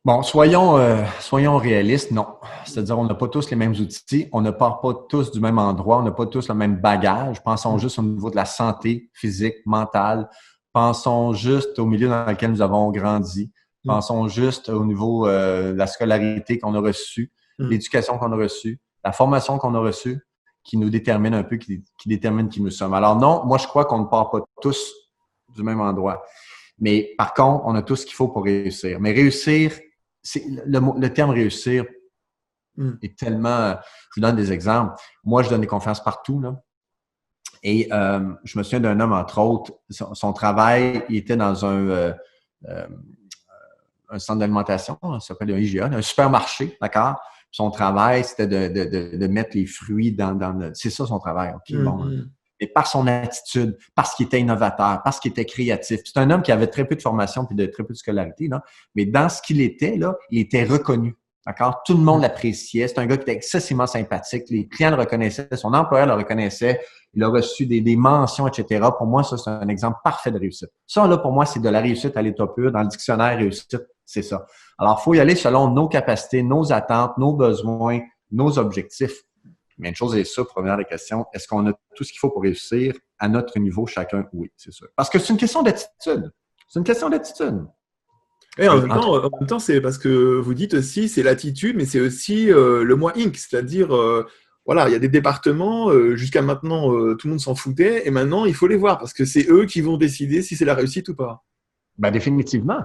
Bon, soyons réalistes, non. C'est-à-dire, on n'a pas tous les mêmes outils, on ne part pas tous du même endroit, on n'a pas tous le même bagage. Pensons juste au niveau de la santé physique, mentale. Pensons juste au milieu dans lequel nous avons grandi. Pensons juste au niveau de la scolarité qu'on a reçue, l'éducation qu'on a reçue, la formation qu'on a reçue, qui nous détermine un peu, qui détermine qui nous sommes. Alors non, moi, je crois qu'on ne part pas tous du même endroit. Mais par contre, on a tout ce qu'il faut pour réussir. Mais réussir, c'est le terme réussir est tellement... Je vous donne des exemples. Moi, je donne des conférences partout, là. Et je me souviens d'un homme, entre autres, son travail, il était dans un centre d'alimentation, ça s'appelle un IGA, un supermarché, d'accord? Son travail, c'était de mettre les fruits dans c'est ça son travail, OK? Bon. Mais par son attitude, parce qu'il était innovateur, parce qu'il était créatif. C'est un homme qui avait très peu de formation puis de très peu de scolarité, là. Mais dans ce qu'il était, là, il était reconnu. D'accord? Tout le monde l'appréciait. C'est un gars qui était excessivement sympathique. Les clients le reconnaissaient, son employeur le reconnaissait. Il a reçu des mentions, etc. Pour moi, ça, c'est un exemple parfait de réussite. Ça, là, pour moi, c'est de la réussite à l'état pur. Dans le dictionnaire, réussite, c'est ça. Alors, il faut y aller selon nos capacités, nos attentes, nos besoins, nos objectifs. Mais une chose est sûre, pour revenir à la question, est-ce qu'on a tout ce qu'il faut pour réussir à notre niveau chacun? Oui, c'est sûr. Parce que c'est une question d'attitude. C'est une question d'attitude. Et en même temps, c'est parce que vous dites aussi, c'est l'attitude, mais c'est aussi le moi Inc. C'est-à-dire, voilà, il y a des départements, jusqu'à maintenant, tout le monde s'en foutait, et maintenant, il faut les voir, parce que c'est eux qui vont décider si c'est la réussite ou pas. Ben définitivement.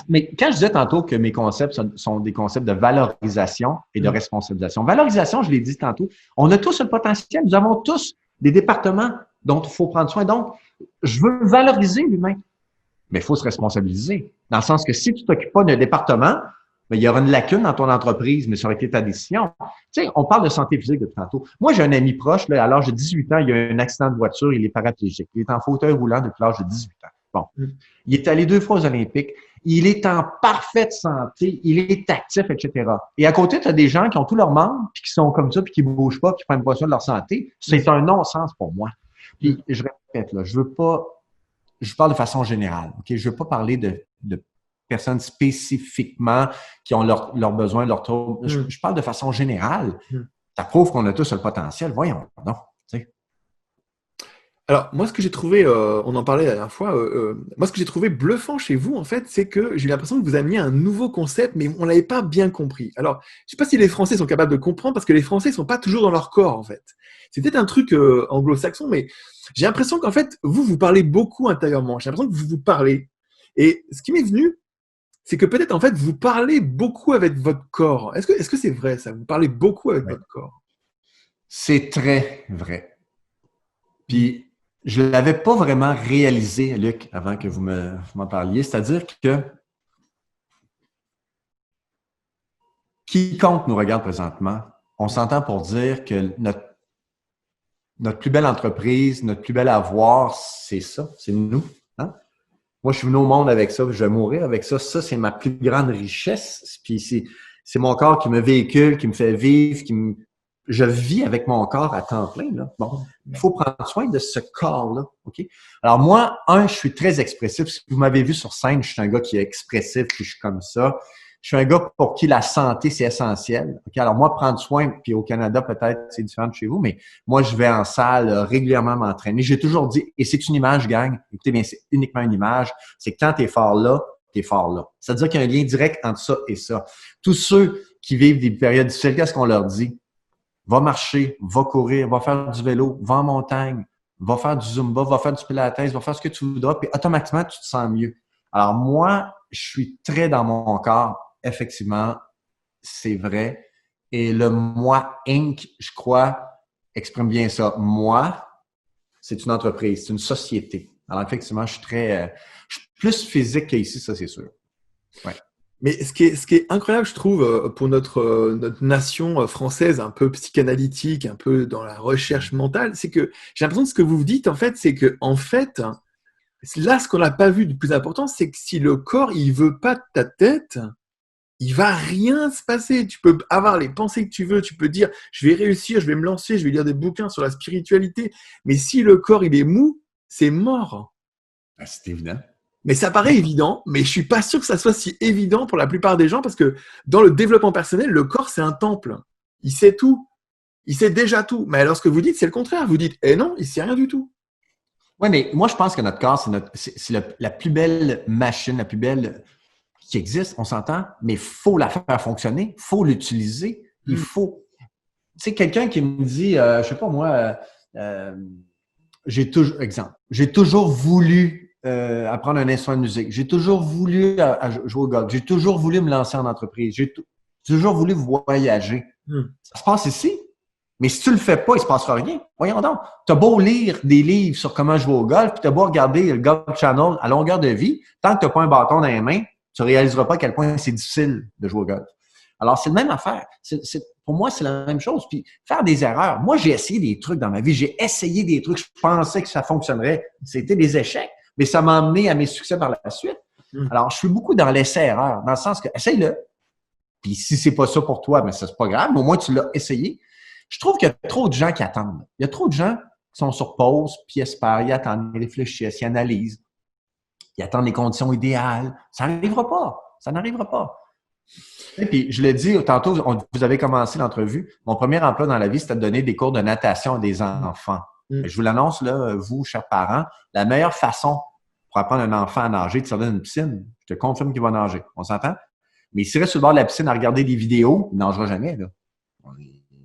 Mais quand je disais tantôt que mes concepts sont des concepts de valorisation et de responsabilisation. Valorisation, je l'ai dit tantôt, on a tous le potentiel, nous avons tous des départements dont il faut prendre soin. Donc, je veux valoriser l'humain, mais il faut se responsabiliser. Dans le sens que si tu ne t'occupes pas d'un département, mais il y aura une lacune dans ton entreprise, mais ça aurait été ta décision. Tu sais, on parle de santé physique depuis tantôt. Moi, j'ai un ami proche, là, à l'âge de 18 ans, il a eu un accident de voiture, il est paraplégique. Il est en fauteuil roulant depuis l'âge de 18 ans. Bon. Il est allé 2 fois aux Olympiques. Il est en parfaite santé, il est actif, etc. Et à côté, tu as des gens qui ont tous leurs membres, puis qui sont comme ça, puis qui bougent pas, puis qui prennent pas soin de leur santé. C'est un non-sens pour moi. Puis, je répète, là, je parle de façon générale. Ok, je veux pas parler de personnes spécifiquement qui ont leurs besoins, leurs troubles. Je parle de façon générale. Ça prouve qu'on a tous le potentiel. Voyons, non. Tu sais. Alors, moi, ce que j'ai trouvé, on en parlait la dernière fois, moi, ce que j'ai trouvé bluffant chez vous, en fait, c'est que j'ai eu l'impression que vous ameniez un nouveau concept, mais on l'avait pas bien compris. Alors, je sais pas si les Français sont capables de comprendre, parce que les Français sont pas toujours dans leur corps, en fait. C'est peut-être un truc anglo-saxon, mais j'ai l'impression qu'en fait, vous parlez beaucoup intérieurement. J'ai l'impression que vous parlez. Et ce qui m'est venu, c'est que peut-être, en fait, vous parlez beaucoup avec votre corps. Est-ce que c'est vrai, ça? Vous parlez beaucoup avec votre corps? C'est très vrai. Puis, je ne l'avais pas vraiment réalisé, Luc, avant que vous m'en parliez. C'est-à-dire que quiconque nous regarde présentement, on s'entend pour dire que notre plus belle entreprise, notre plus bel avoir, c'est ça, c'est nous. Hein? Moi, je suis venu au monde avec ça, puis je vais mourir avec ça. Ça, c'est ma plus grande richesse. Puis c'est mon corps qui me véhicule, qui me fait vivre, je vis avec mon corps à temps plein. Là. Bon, il faut prendre soin de ce corps-là. OK? Alors moi, je suis très expressif. Si vous m'avez vu sur scène, je suis un gars qui est expressif, puis je suis comme ça. Je suis un gars pour qui la santé, c'est essentiel. OK? Alors moi, prendre soin, puis au Canada, peut-être, c'est différent de chez vous, mais moi, je vais en salle régulièrement m'entraîner. J'ai toujours dit, et c'est une image, gang. Écoutez bien, c'est uniquement une image. C'est que quand tu es fort là, tu es fort là. C'est-à-dire qu'il y a un lien direct entre ça et ça. Tous ceux qui vivent des périodes difficiles, qu'est-ce qu'on leur dit? Va marcher, va courir, va faire du vélo, va en montagne, va faire du Zumba, va faire du Pilates, va faire ce que tu voudras, puis automatiquement, tu te sens mieux. Alors moi, je suis très dans mon corps, effectivement, c'est vrai. Et le moi Inc., je crois, exprime bien ça. Moi, c'est une entreprise, c'est une société. Alors effectivement, je suis plus physique qu'ici, ça c'est sûr. Ouais. Mais ce qui est incroyable, je trouve, pour notre nation française, un peu psychanalytique, un peu dans la recherche mentale, c'est que j'ai l'impression que ce que vous dites, en fait, c'est que, en fait, là, ce qu'on n'a pas vu de plus important, c'est que si le corps, il veut pas de ta tête, il va rien se passer. Tu peux avoir les pensées que tu veux, tu peux dire, je vais réussir, je vais me lancer, je vais lire des bouquins sur la spiritualité, mais si le corps, il est mou, c'est mort. Ben, c'est évident. Mais ça paraît évident, mais je suis pas sûr que ça soit si évident pour la plupart des gens parce que dans le développement personnel, le corps, c'est un temple. Il sait tout. Il sait déjà tout. Mais alors, ce que vous dites, c'est le contraire. Vous dites, eh non, il sait rien du tout. Oui, mais moi, je pense que notre corps, c'est la plus belle machine, la plus belle qui existe, on s'entend, mais il faut la faire fonctionner, il faut l'utiliser, il faut. Tu sais, quelqu'un qui me dit, je sais pas moi, j'ai toujours voulu apprendre un instrument de musique, j'ai toujours voulu jouer au golf, j'ai toujours voulu me lancer en entreprise, j'ai toujours voulu voyager. Ça se passe ici. Mais si tu le fais pas, il se passera rien. Voyons donc. Tu as beau lire des livres sur comment jouer au golf, puis tu as beau regarder le Golf Channel à longueur de vie, tant que tu n'as pas un bâton dans les mains, tu ne réaliseras pas à quel point c'est difficile de jouer au golf. Alors, c'est la même affaire. Pour moi, c'est la même chose. Puis, faire des erreurs. Moi, j'ai essayé des trucs dans ma vie. J'ai essayé des trucs. Je pensais que ça fonctionnerait. C'était des échecs. Mais ça m'a amené à mes succès par la suite. Alors, je suis beaucoup dans l'essai-erreur, dans le sens que, essaye-le. Puis, si c'est pas ça pour toi, mais ça, c'est pas grave. Mais au moins, tu l'as essayé. Je trouve qu'il y a trop de gens qui attendent. Il y a trop de gens qui sont sur pause, puis espèrent, ils attendent, ils réfléchissent, ils analysent. Ils attendent les conditions idéales. Ça n'arrivera pas. Ça n'arrivera pas. Et puis, je l'ai dit tantôt, vous avez commencé l'entrevue. Mon premier emploi dans la vie, c'était de donner des cours de natation à des enfants. Je vous l'annonce, là, vous, chers parents, la meilleure façon pour apprendre un enfant à nager, de sortir d'une piscine, je te confirme qu'il va nager. On s'entend? Mais s'il reste sur le bord de la piscine à regarder des vidéos, il ne nagera jamais, là.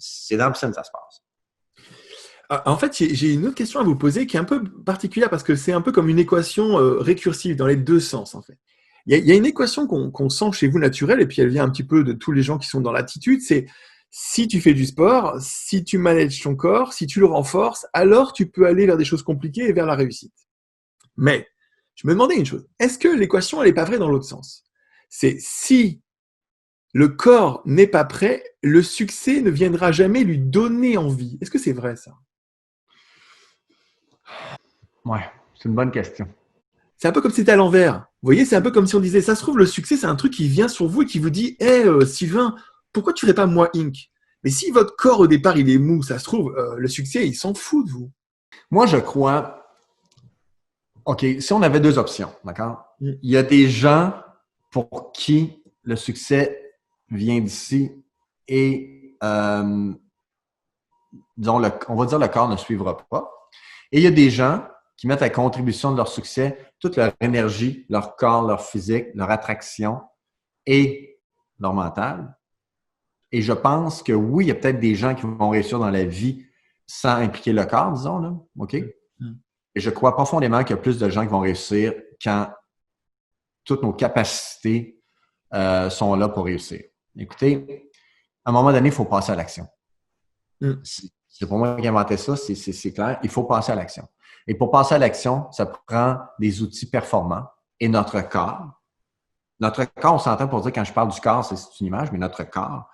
C'est dans la piscine que ça se passe. En fait, j'ai une autre question à vous poser qui est un peu particulière parce que c'est un peu comme une équation récursive dans les deux sens, en fait. Il y a une équation qu'on sent chez vous naturelle et puis elle vient un petit peu de tous les gens qui sont dans l'attitude, c'est si tu fais du sport, si tu manages ton corps, si tu le renforces, alors tu peux aller vers des choses compliquées et vers la réussite. Mais je me demandais une chose, est-ce que l'équation, elle n'est pas vraie dans l'autre sens? C'est si le corps n'est pas prêt, le succès ne viendra jamais lui donner envie. Est-ce que c'est vrai ça? Ouais, c'est une bonne question. C'est un peu comme si c'était à l'envers. Vous voyez, c'est un peu comme si on disait, ça se trouve, le succès, c'est un truc qui vient sur vous et qui vous dit, hé, Sylvain, pourquoi tu ne ferais pas moi Inc. Mais si votre corps, au départ, il est mou, ça se trouve, le succès, il s'en fout de vous. Moi, je crois, OK, si on avait deux options, d'accord? Mm. Il y a des gens pour qui le succès vient d'ici et, disons, on va dire le corps ne suivra pas. Et il y a des gens qui mettent à contribution de leur succès toute leur énergie, leur corps, leur physique, leur attraction et leur mental. Et je pense que oui, il y a peut-être des gens qui vont réussir dans la vie sans impliquer le corps, disons, là. OK? Et je crois profondément qu'il y a plus de gens qui vont réussir quand toutes nos capacités sont là pour réussir. Écoutez, à un moment donné, il faut passer à l'action. C'est pour moi qui ai inventé ça, c'est clair. Il faut passer à l'action. Et pour passer à l'action, ça prend des outils performants. Et notre corps, on s'entend pour dire, quand je parle du corps, c'est une image, mais notre corps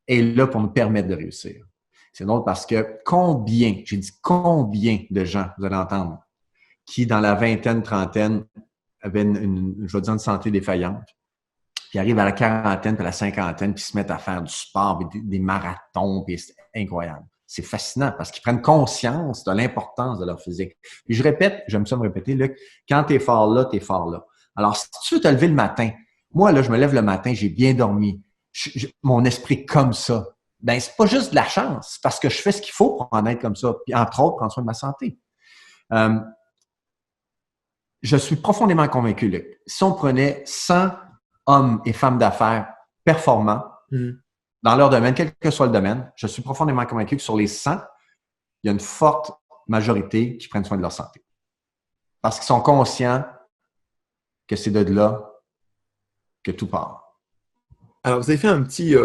est là pour nous permettre de réussir. C'est drôle parce que j'ai dit combien de gens, vous allez entendre, qui dans la vingtaine, trentaine, avaient je vais dire une santé défaillante, puis arrivent à la quarantaine, puis à la cinquantaine, puis se mettent à faire du sport, puis des marathons, puis c'est incroyable. C'est fascinant parce qu'ils prennent conscience de l'importance de leur physique. Puis je répète, j'aime ça me répéter, Luc, quand tu es fort là, tu es fort là. Alors, si tu veux te lever le matin, moi, là, je me lève le matin, j'ai bien dormi, mon esprit comme ça, ben c'est pas juste de la chance, c'est parce que je fais ce qu'il faut pour en être comme ça, puis entre autres, prendre soin de ma santé. Je suis profondément convaincu, Luc, si on prenait 100 hommes et femmes d'affaires performants dans leur domaine, quel que soit le domaine, je suis profondément convaincu que sur les 100, il y a une forte majorité qui prennent soin de leur santé. Parce qu'ils sont conscients que c'est de là que tout part. Alors, vous avez fait un petit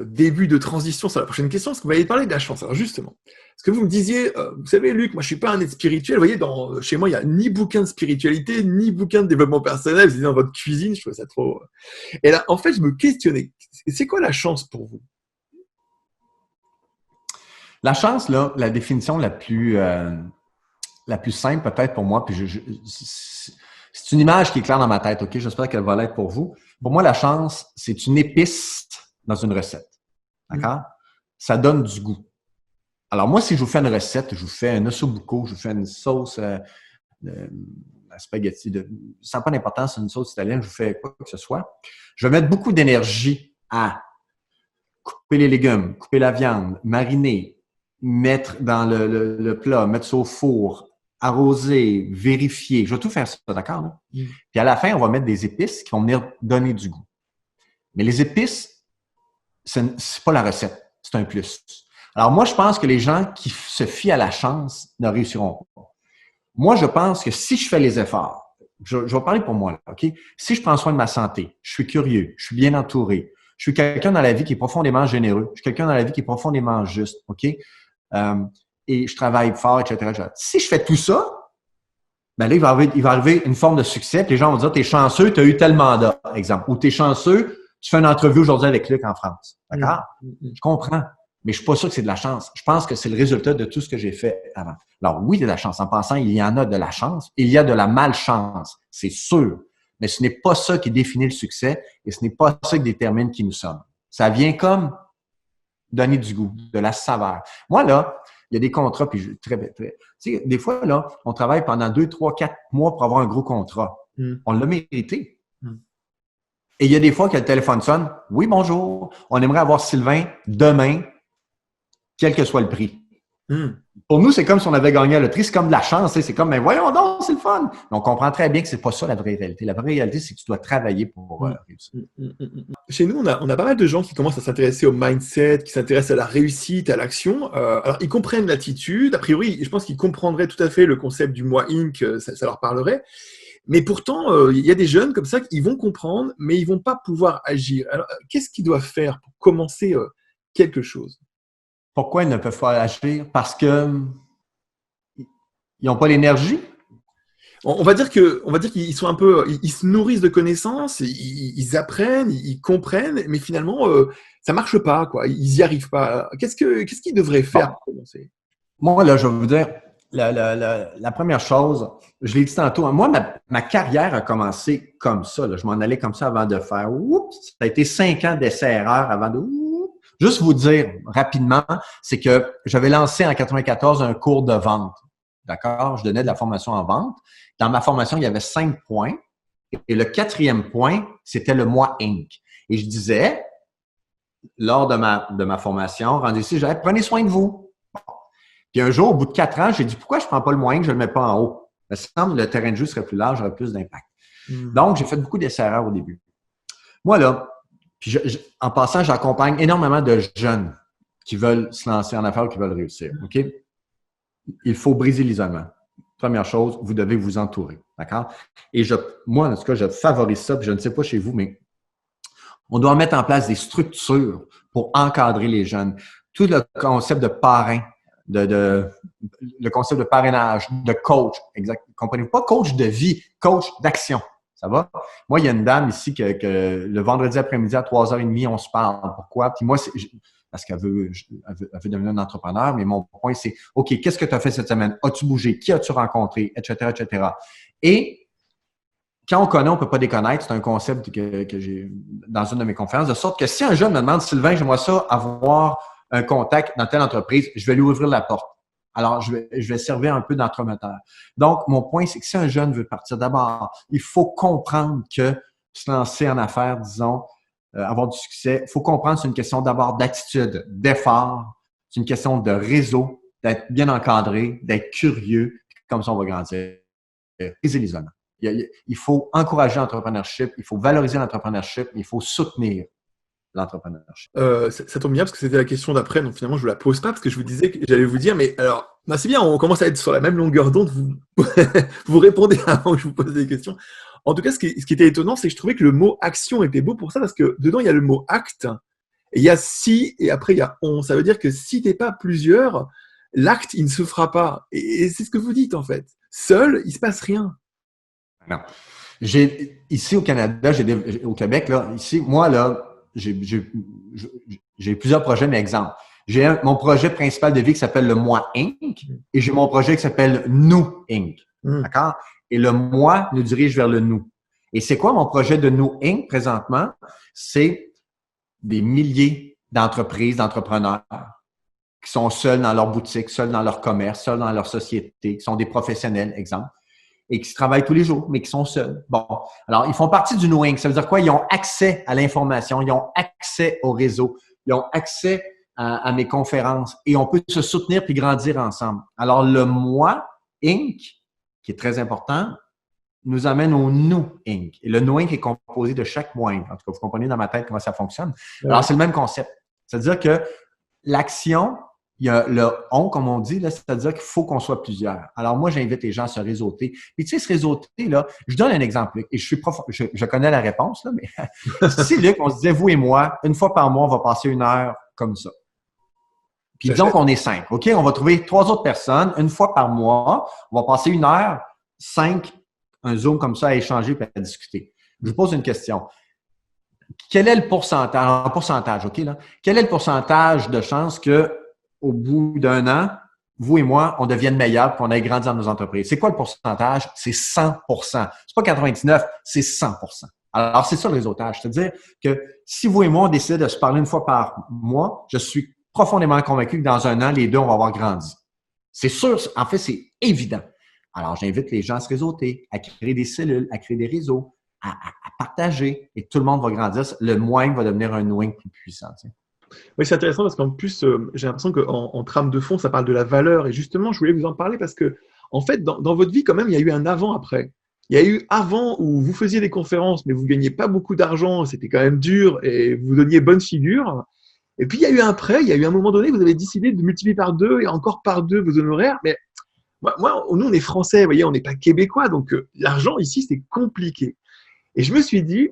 début de transition sur la prochaine question, parce que vous m'avez parlé de la chance. Alors, justement, ce que vous me disiez, vous savez, Luc, moi, je suis pas un être spirituel. Vous voyez, chez moi, il n'y a ni bouquin de spiritualité, ni bouquin de développement personnel. Vous étiez dans votre cuisine, je trouvais ça trop... Et là, en fait, je me questionnais, c'est quoi la chance pour vous? La chance, là, la définition la plus simple peut-être pour moi, puis c'est une image qui est claire dans ma tête, OK? J'espère qu'elle va l'être pour vous. Pour moi, la chance, c'est une épice dans une recette. D'accord? Ça donne du goût. Alors, moi, si je vous fais une recette, je vous fais un ossobuco, je vous fais une sauce spaghetti, ça n'a pas d'importance, c'est une sauce italienne, je vous fais quoi que ce soit. Je vais mettre beaucoup d'énergie à couper les légumes, couper la viande, mariner, mettre dans le plat, mettre ça au four, arroser, vérifier. Je vais tout faire ça, d'accord? Puis à la fin, on va mettre des épices qui vont venir donner du goût. Mais les épices, c'est pas la recette, c'est un plus. Alors moi, je pense que les gens qui se fient à la chance ne réussiront pas. Moi, je pense que si je fais les efforts, je vais parler pour moi, là, OK? Si je prends soin de ma santé, je suis curieux, je suis bien entouré, je suis quelqu'un dans la vie qui est profondément généreux, je suis quelqu'un dans la vie qui est profondément juste, OK? Et je travaille fort, etc. Si je fais tout ça, ben là, il va arriver une forme de succès, puis les gens vont dire, t'es chanceux, tu as eu tel mandat, exemple. Ou t'es chanceux, tu fais une entrevue aujourd'hui avec Luc en France. D'accord? Je comprends. Mais je suis pas sûr que c'est de la chance. Je pense que c'est le résultat de tout ce que j'ai fait avant. Alors oui, il y a de la chance. En passant, il y en a de la chance. Il y a de la malchance, c'est sûr. Mais ce n'est pas ça qui définit le succès et ce n'est pas ça qui détermine qui nous sommes. Ça vient comme donner du goût, de la saveur. Moi, là, il y a des contrats, puis tu sais, des fois, là, on travaille pendant 2, 3, 4 mois pour avoir un gros contrat. On l'a mérité. Et il y a des fois que le téléphone sonne. Oui, bonjour. On aimerait avoir Sylvain demain, quel que soit le prix. Pour nous, c'est comme si on avait gagné à la loterie. C'est comme de la chance. C'est comme, mais voyons donc, c'est le fun. Mais on comprend très bien que c'est pas ça la vraie réalité. La vraie réalité, c'est que tu dois travailler pour réussir. Chez nous, on a pas mal de gens qui commencent à s'intéresser au mindset, qui s'intéressent à la réussite, à l'action. Alors, ils comprennent l'attitude. A priori, je pense qu'ils comprendraient tout à fait le concept du moi Inc. Ça leur parlerait. Mais pourtant, il y a des jeunes comme ça qui vont comprendre, mais ils vont pas pouvoir agir. Alors, qu'est-ce qu'ils doivent faire pour commencer quelque chose? Pourquoi ils ne peuvent pas agir? Parce que ils n'ont pas l'énergie? On va dire qu'ils sont un peu, ils se nourrissent de connaissances, ils apprennent, ils comprennent, mais finalement, ça marche pas, quoi. Ils y arrivent pas. Qu'est-ce qu'ils devraient Bon, faire pour commencer? moi, là, je vais vous dire, la première chose, je l'ai dit tantôt, hein, moi, ma carrière a commencé comme ça. Là. Je m'en allais comme ça avant de faire oups. Ça a été 5 ans d'essai-erreur avant de oups. Juste vous dire rapidement, c'est que j'avais lancé en 94 un cours de vente. D'accord? Je donnais de la formation en vente. Dans ma formation, il y avait 5 points. Et le 4e point, c'était le moi Inc. Et je disais, lors de ma formation, rendu ici, je disais, prenez soin de vous. Puis un jour, au bout de 4 ans, j'ai dit, pourquoi je ne prends pas le moyen que je ne le mets pas en haut? Il me semble que le terrain de jeu serait plus large, j'aurais plus d'impact. Donc, j'ai fait beaucoup d'essais-erreurs au début. Moi, là, puis en passant, j'accompagne énormément de jeunes qui veulent se lancer en affaires ou qui veulent réussir. OK? Il faut briser l'isolement. Première chose, vous devez vous entourer. D'accord? Et moi, en tout cas, je favorise ça, puis je ne sais pas chez vous, mais on doit mettre en place des structures pour encadrer les jeunes. Tout le concept de parrain, le concept de parrainage, de coach, exact. Comprenez-vous? Pas coach de vie, coach d'action. Ça va? Moi, il y a une dame ici que le vendredi après-midi à 3h30, on se parle. Pourquoi? Puis moi, parce qu'elle veut devenir un entrepreneur, mais mon point, c'est OK, qu'est-ce que tu as fait cette semaine? As-tu bougé? Qui as-tu rencontré? Etc., etc. Et quand on connaît, on ne peut pas déconnaître. C'est un concept que j'ai dans une de mes conférences, de sorte que si un jeune me demande, Sylvain, j'aimerais ça avoir un contact dans telle entreprise, je vais lui ouvrir la porte. Alors, je vais servir un peu d'entremetteur. Donc, mon point, c'est que si un jeune veut partir, d'abord, il faut comprendre que se lancer en affaires, disons, avoir du succès, il faut comprendre que c'est une question d'abord d'attitude, d'effort, c'est une question de réseau, d'être bien encadré, d'être curieux, comme ça, on va grandir. Briser l'isolement. Il faut encourager l'entrepreneurship, il faut valoriser l'entrepreneurship, il faut soutenir l'entrepreneurship. Ça tombe bien parce que c'était la question d'après, donc finalement je ne vous la pose pas parce que je vous disais que j'allais vous dire, mais alors, bah, c'est bien, on commence à être sur la même longueur d'onde, vous répondez avant que je vous pose des questions. En tout cas, ce qui était étonnant, c'est que je trouvais que le mot action était beau pour ça parce que dedans il y a le mot acte, et il y a si, et après il y a on. Ça veut dire que si tu n'es pas plusieurs, l'acte il ne se fera pas. Et c'est ce que vous dites en fait. Seul, il ne se passe rien. Non. Ici au Canada, au Québec, là, ici, moi, là, j'ai plusieurs projets, mais exemple. J'ai mon projet principal de vie qui s'appelle le Moi Inc. et j'ai mon projet qui s'appelle Nous Inc. D'accord? Et le Moi nous dirige vers le Nous. Et c'est quoi mon projet de Nous Inc. présentement? C'est des milliers d'entreprises, d'entrepreneurs qui sont seuls dans leur boutique, seuls dans leur commerce, seuls dans leur société, qui sont des professionnels, exemple, et qui travaillent tous les jours, mais qui sont seuls. Bon, alors, ils font partie du Knowing. Ça veut dire quoi? Ils ont accès à l'information, ils ont accès au réseau, ils ont accès à mes conférences et on peut se soutenir puis grandir ensemble. Alors, le Moi Inc., qui est très important, nous amène au Nous Inc. Et le Nous Inc. est composé de chaque Moi Inc. En tout cas, vous comprenez dans ma tête comment ça fonctionne. Alors, c'est le même concept. C'est-à-dire que l'action, il y a le « on », comme on dit, là, c'est-à-dire qu'il faut qu'on soit plusieurs. Alors, moi, j'invite les gens à se réseauter. Puis, tu sais, se réseauter, là, je donne un exemple, Luc, et je connais la réponse, là, mais si, Luc, on se disait, vous et moi, une fois par mois, on va passer 1 heure comme ça. Puis, disons qu'on est 5, OK? On va trouver 3 autres personnes, une fois par mois, on va passer 1 heure, 5, un Zoom comme ça à échanger et à discuter. Je vous pose une question. Quel est le pourcentage, en pourcentage, OK, là? Quel est le pourcentage de chances que au bout d'1 an, vous et moi, on devienne meilleurs et qu'on aille grandir dans nos entreprises? C'est quoi le pourcentage? C'est 100 C'est pas 99, c'est 100 Alors, c'est ça le réseautage. C'est-à-dire que si vous et moi, on décide de se parler 1 fois par mois, je suis profondément convaincu que dans 1 an, les deux, on va avoir grandi. C'est sûr, en fait, c'est évident. Alors, j'invite les gens à se réseauter, à créer des cellules, à créer des réseaux, à partager et tout le monde va grandir. Le moins va devenir un knowing plus puissant. Tu sais. Oui, c'est intéressant parce qu'en plus, j'ai l'impression qu'en trame de fond, ça parle de la valeur. Et justement, je voulais vous en parler parce que, en fait, dans votre vie, quand même, il y a eu un avant-après. Il y a eu avant où vous faisiez des conférences, mais vous ne gagnez pas beaucoup d'argent, c'était quand même dur et vous donniez bonne figure. Et puis, il y a eu un après, il y a eu un moment donné, vous avez décidé de multiplier par 2 et encore par 2 vos honoraires. Mais nous, on est français, vous voyez, on n'est pas québécois. Donc, l'argent ici, c'est compliqué. Et je me suis dit,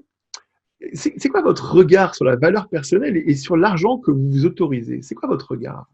c'est quoi votre regard sur la valeur personnelle et sur l'argent que vous vous autorisez? C'est quoi votre regard?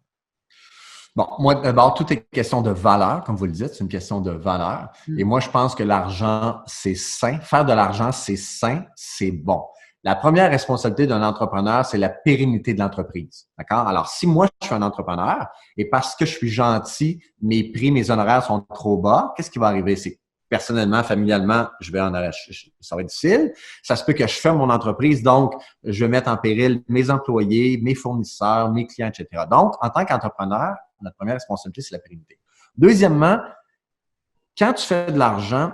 Bon, moi, d'abord, tout est question de valeur, comme vous le dites, c'est une question de valeur. Et moi, je pense que l'argent, c'est sain. Faire de l'argent, c'est sain, c'est bon. La première responsabilité d'un entrepreneur, c'est la pérennité de l'entreprise. D'accord? Alors, si moi, je suis un entrepreneur et parce que je suis gentil, mes prix, mes honoraires sont trop bas, qu'est-ce qui va arriver? C'est personnellement, familialement, ça va être difficile. Ça se peut que je ferme mon entreprise, donc je vais mettre en péril mes employés, mes fournisseurs, mes clients, etc. Donc, en tant qu'entrepreneur, notre première responsabilité, c'est la pérennité. Deuxièmement, quand tu fais de l'argent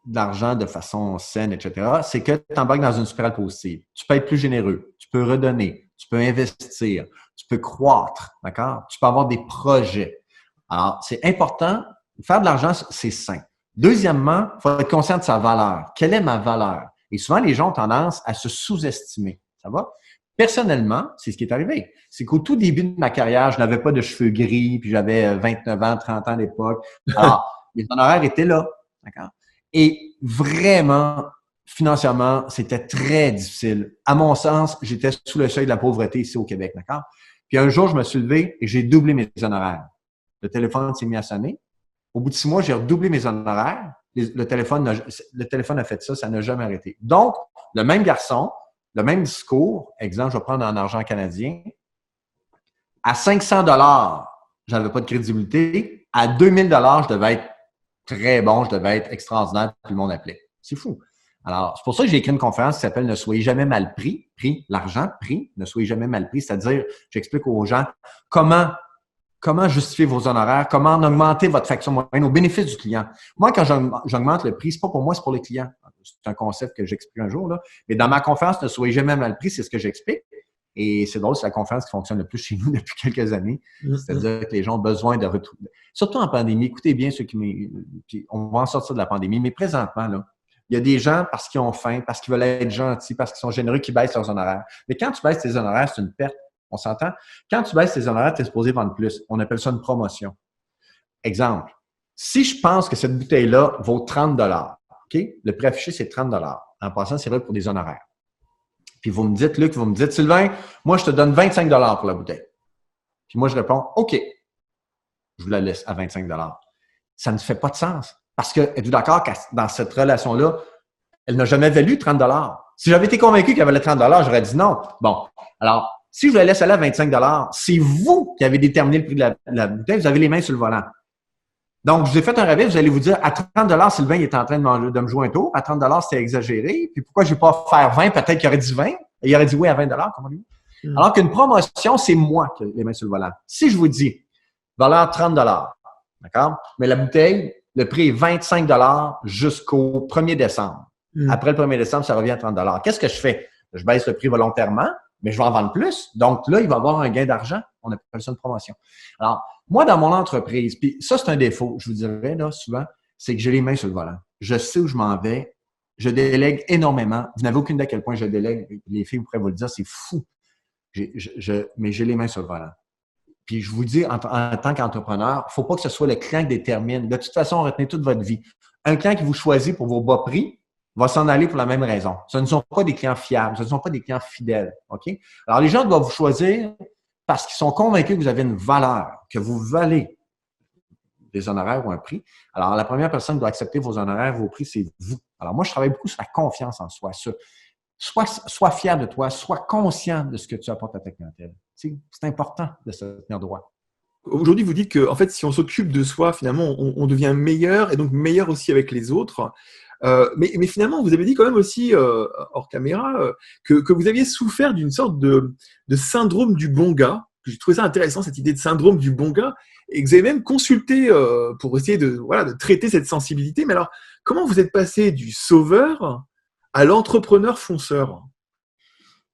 de façon saine, etc., c'est que tu embarques dans une spirale positive. Tu peux être plus généreux, tu peux redonner, tu peux investir, tu peux croître, d'accord? Tu peux avoir des projets. Alors, c'est important. Faire de l'argent, c'est sain. Deuxièmement, il faut être conscient de sa valeur. Quelle est ma valeur? Et souvent, les gens ont tendance à se sous-estimer. Ça va? Personnellement, c'est ce qui est arrivé. C'est qu'au tout début de ma carrière, je n'avais pas de cheveux gris, puis j'avais 29 ans, 30 ans à l'époque. Alors, les honoraires étaient là. D'accord? Et vraiment, financièrement, c'était très difficile. À mon sens, j'étais sous le seuil de la pauvreté ici au Québec. D'accord? Puis un jour, je me suis levé et j'ai doublé mes honoraires. Le téléphone s'est mis à sonner. Au bout de 6 mois, j'ai redoublé mes honoraires. Le téléphone a fait ça, ça n'a jamais arrêté. Donc, le même garçon, le même discours, exemple, je vais prendre en argent canadien, à 500 $, j'avais pas de crédibilité. À 2000 $, je devais être très bon, je devais être extraordinaire, tout le monde appelait. C'est fou. Alors, c'est pour ça que j'ai écrit une conférence qui s'appelle « Ne soyez jamais mal pris ». Pris, l'argent, pris, ne soyez jamais mal pris. C'est-à-dire, j'explique aux gens comment justifier vos honoraires, comment augmenter votre facture moyenne au bénéfice du client. Moi, quand j'augmente le prix, c'est pas pour moi, c'est pour les clients. C'est un concept que j'explique un jour, là. Mais dans ma conférence, ne soyez jamais mal pris, c'est ce que j'explique. Et c'est drôle, c'est la conférence qui fonctionne le plus chez nous depuis quelques années. C'est-à-dire que les gens ont besoin de retrouver. Surtout en pandémie, écoutez bien ceux puis on va en sortir de la pandémie, mais présentement, là, il y a des gens parce qu'ils ont faim, parce qu'ils veulent être gentils, parce qu'ils sont généreux, qui baissent leurs honoraires. Mais quand tu baisses tes honoraires, c'est une perte. On s'entend? Quand tu baisses tes honoraires, tu es supposé vendre plus. On appelle ça une promotion. Exemple, si je pense que cette bouteille-là vaut 30 $, OK? Le prix affiché, c'est 30 $. En passant, c'est vrai pour des honoraires. Puis vous me dites, Luc, vous me dites, Sylvain, moi, je te donne 25 $ pour la bouteille. Puis moi, je réponds, OK, je vous la laisse à 25 $. Ça ne fait pas de sens. Parce que, êtes-vous d'accord que dans cette relation-là, elle n'a jamais valu 30 $. Si j'avais été convaincu qu'elle valait 30 $, j'aurais dit non. Bon, alors, si je vous la laisse aller à 25 $, c'est vous qui avez déterminé le prix de la bouteille, vous avez les mains sur le volant. Donc, je vous ai fait un rabais, vous allez vous dire, à 30 $, Sylvain il est en train de me jouer un tour. À 30 $, c'est exagéré. Puis pourquoi je ne vais pas faire 20? Peut-être qu'il aurait dit 20. Et il aurait dit oui à 20 $, comment lui? Alors qu'une promotion, c'est moi qui ai les mains sur le volant. Si je vous dis, valeur 30 $, d'accord? Mais la bouteille, le prix est 25 $ jusqu'au 1er décembre. Après le 1er décembre, ça revient à 30 $. Qu'est-ce que je fais? Je baisse le prix volontairement, mais je vais en vendre plus. Donc là, il va y avoir un gain d'argent. On appelle ça une promotion. Alors, moi, dans mon entreprise, puis ça, c'est un défaut, je vous dirais là souvent, c'est que j'ai les mains sur le volant. Je sais où je m'en vais. Je délègue énormément. Vous n'avez aucune idée à quel point je délègue. Les filles, vous pourrez vous le dire, c'est fou. Mais j'ai les mains sur le volant. Puis je vous dis, en tant qu'entrepreneur, il ne faut pas que ce soit le client qui détermine. De toute façon, retenez toute votre vie. Un client qui vous choisit pour vos bas prix va s'en aller pour la même raison. Ce ne sont pas des clients fiables, ce ne sont pas des clients fidèles. OK? Alors, les gens doivent vous choisir parce qu'ils sont convaincus que vous avez une valeur, que vous valez des honoraires ou un prix. Alors, la première personne qui doit accepter vos honoraires, vos prix, c'est vous. Alors, moi, je travaille beaucoup sur la confiance en soi. Sois fier de toi, sois conscient de ce que tu apportes à ta clientèle. C'est important de se tenir droit. Aujourd'hui, vous dites que, en fait, si on s'occupe de soi, finalement, on devient meilleur et donc meilleur aussi avec les autres. Mais finalement, vous avez dit quand même aussi, hors caméra, que vous aviez souffert d'une sorte de syndrome du bon gars. J'ai trouvé ça intéressant, cette idée de syndrome du bon gars, et que vous avez même consulté pour essayer de traiter cette sensibilité. Mais alors, comment vous êtes passé du sauveur à l'entrepreneur fonceur?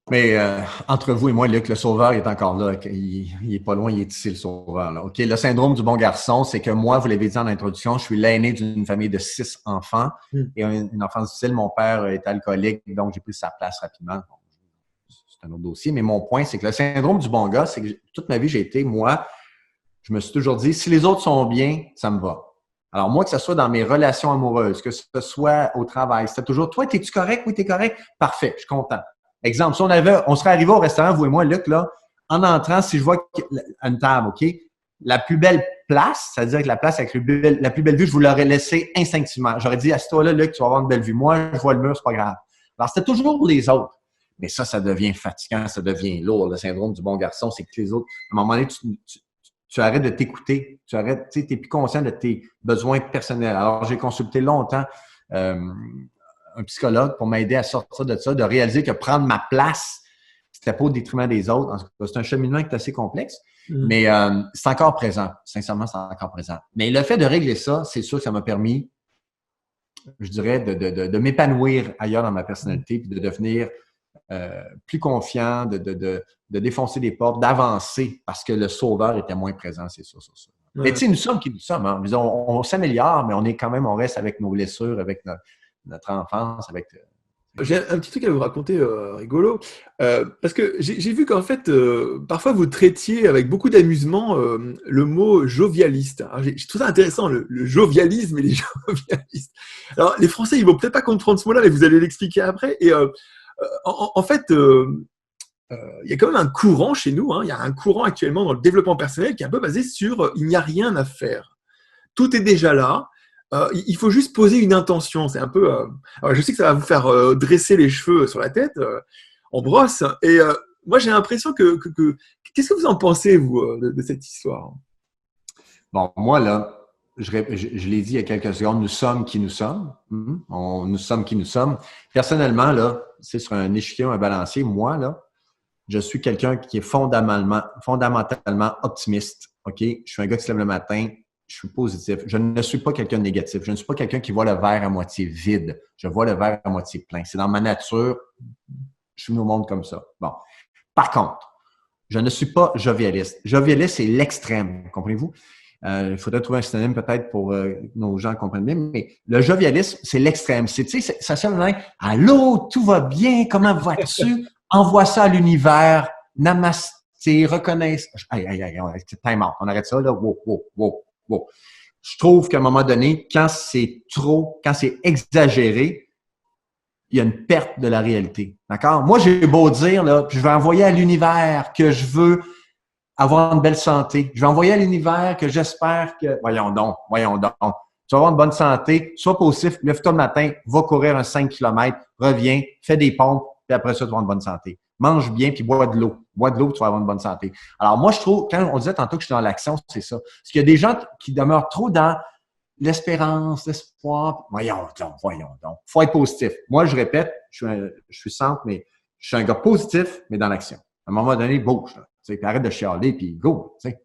Mais entre vous et moi, Luc, le sauveur il est encore là. Il est pas loin, il est ici, le sauveur. Là. OK? Le syndrome du bon garçon, c'est que moi, vous l'avez dit en introduction, je suis l'aîné d'une famille de 6 enfants. Et une enfance difficile, mon père est alcoolique, donc j'ai pris sa place rapidement. C'est un autre dossier. Mais mon point, c'est que le syndrome du bon gars, c'est que toute ma vie, je me suis toujours dit, si les autres sont bien, ça me va. Alors moi, que ce soit dans mes relations amoureuses, que ce soit au travail, c'était toujours, toi, es-tu correct? Oui, t'es correct? Parfait, je suis content. Exemple, si on serait arrivé au restaurant, vous et moi, Luc, là, en entrant, si je vois une table, OK, la plus belle place, c'est-à-dire que la place avec la plus belle vue, je vous l'aurais laissée instinctivement. J'aurais dit, assieds-toi là, Luc, tu vas avoir une belle vue. Moi, je vois le mur, c'est pas grave. Alors, c'était toujours les autres. Mais ça devient fatigant, ça devient lourd. Le syndrome du bon garçon, c'est que les autres, à un moment donné, tu arrêtes de t'écouter. Tu arrêtes, tu sais, t'es plus conscient de tes besoins personnels. Alors, j'ai consulté longtemps un psychologue pour m'aider à sortir de ça, de réaliser que prendre ma place, c'était pas au détriment des autres. En tout cas, c'est un cheminement qui est assez complexe, mais c'est encore présent. Sincèrement, c'est encore présent. Mais le fait de régler ça, c'est sûr que ça m'a permis, je dirais, de m'épanouir ailleurs dans ma personnalité, puis de devenir plus confiant, de défoncer des portes, d'avancer, parce que le sauveur était moins présent, c'est sûr, sur ça. Ouais. Mais tu sais, nous sommes qui nous sommes. Hein. On s'améliore, mais on reste avec nos blessures, avec notre enfance, avec... J'ai un petit truc à vous raconter rigolo, parce que j'ai vu qu'en fait, parfois vous traitiez avec beaucoup d'amusement le mot jovialiste. Je trouve ça intéressant, le jovialisme et les jovialistes. Alors, les Français, ils vont peut-être pas comprendre ce mot-là, mais vous allez l'expliquer après. Et en fait, il y a quand même un courant chez nous, hein, il y a un courant actuellement dans le développement personnel qui est un peu basé sur il n'y a rien à faire. Tout est déjà là. Il faut juste poser une intention. C'est un peu. Alors je sais que ça va vous faire dresser les cheveux sur la tête en brosse. Et moi, j'ai l'impression que qu'est-ce que vous en pensez, vous, de cette histoire? Bon, moi, là, je l'ai dit il y a quelques secondes, nous sommes qui nous sommes. Nous sommes qui nous sommes. Personnellement, là, c'est sur un échiquier, un balancier. Moi, là, je suis quelqu'un qui est fondamentalement optimiste. OK? Je suis un gars qui se lève le matin. Je suis positif. Je ne suis pas quelqu'un de négatif. Je ne suis pas quelqu'un qui voit le verre à moitié vide. Je vois le verre à moitié plein. C'est dans ma nature. Je suis au monde comme ça. Bon. Par contre, je ne suis pas jovialiste. Jovialiste, c'est l'extrême. Comprenez-vous? Il faudrait trouver un synonyme peut-être pour nos gens comprennent bien, mais le jovialisme, c'est l'extrême. C'est, tu sais, ça sonne bien. Allô, tout va bien? Comment vas-tu? Envoie ça à l'univers. Namasté, reconnaisse. Aïe, c'est time out. On arrête ça, là. Wow. Je trouve qu'à un moment donné, quand c'est trop, quand c'est exagéré, il y a une perte de la réalité. D'accord? Moi, j'ai beau dire, là, je vais envoyer à l'univers que je veux avoir une belle santé. Je vais envoyer à l'univers que j'espère que... Voyons donc. Tu vas avoir une bonne santé, sois positif, lève-toi le matin, va courir un 5 km, reviens, fais des pompes, puis après ça, tu vas avoir une bonne santé. Mange bien, puis bois de l'eau. Bois de l'eau, tu vas avoir une bonne santé. Alors moi, je trouve, quand on disait tantôt que je suis dans l'action, c'est ça. Parce qu'il y a des gens qui demeurent trop dans l'espérance, l'espoir. Voyons donc. Faut être positif. Moi, je répète, je suis simple, mais je suis un gars positif, mais dans l'action. À un moment donné, bouge. Puis arrête de chialer, puis go. Tu sais.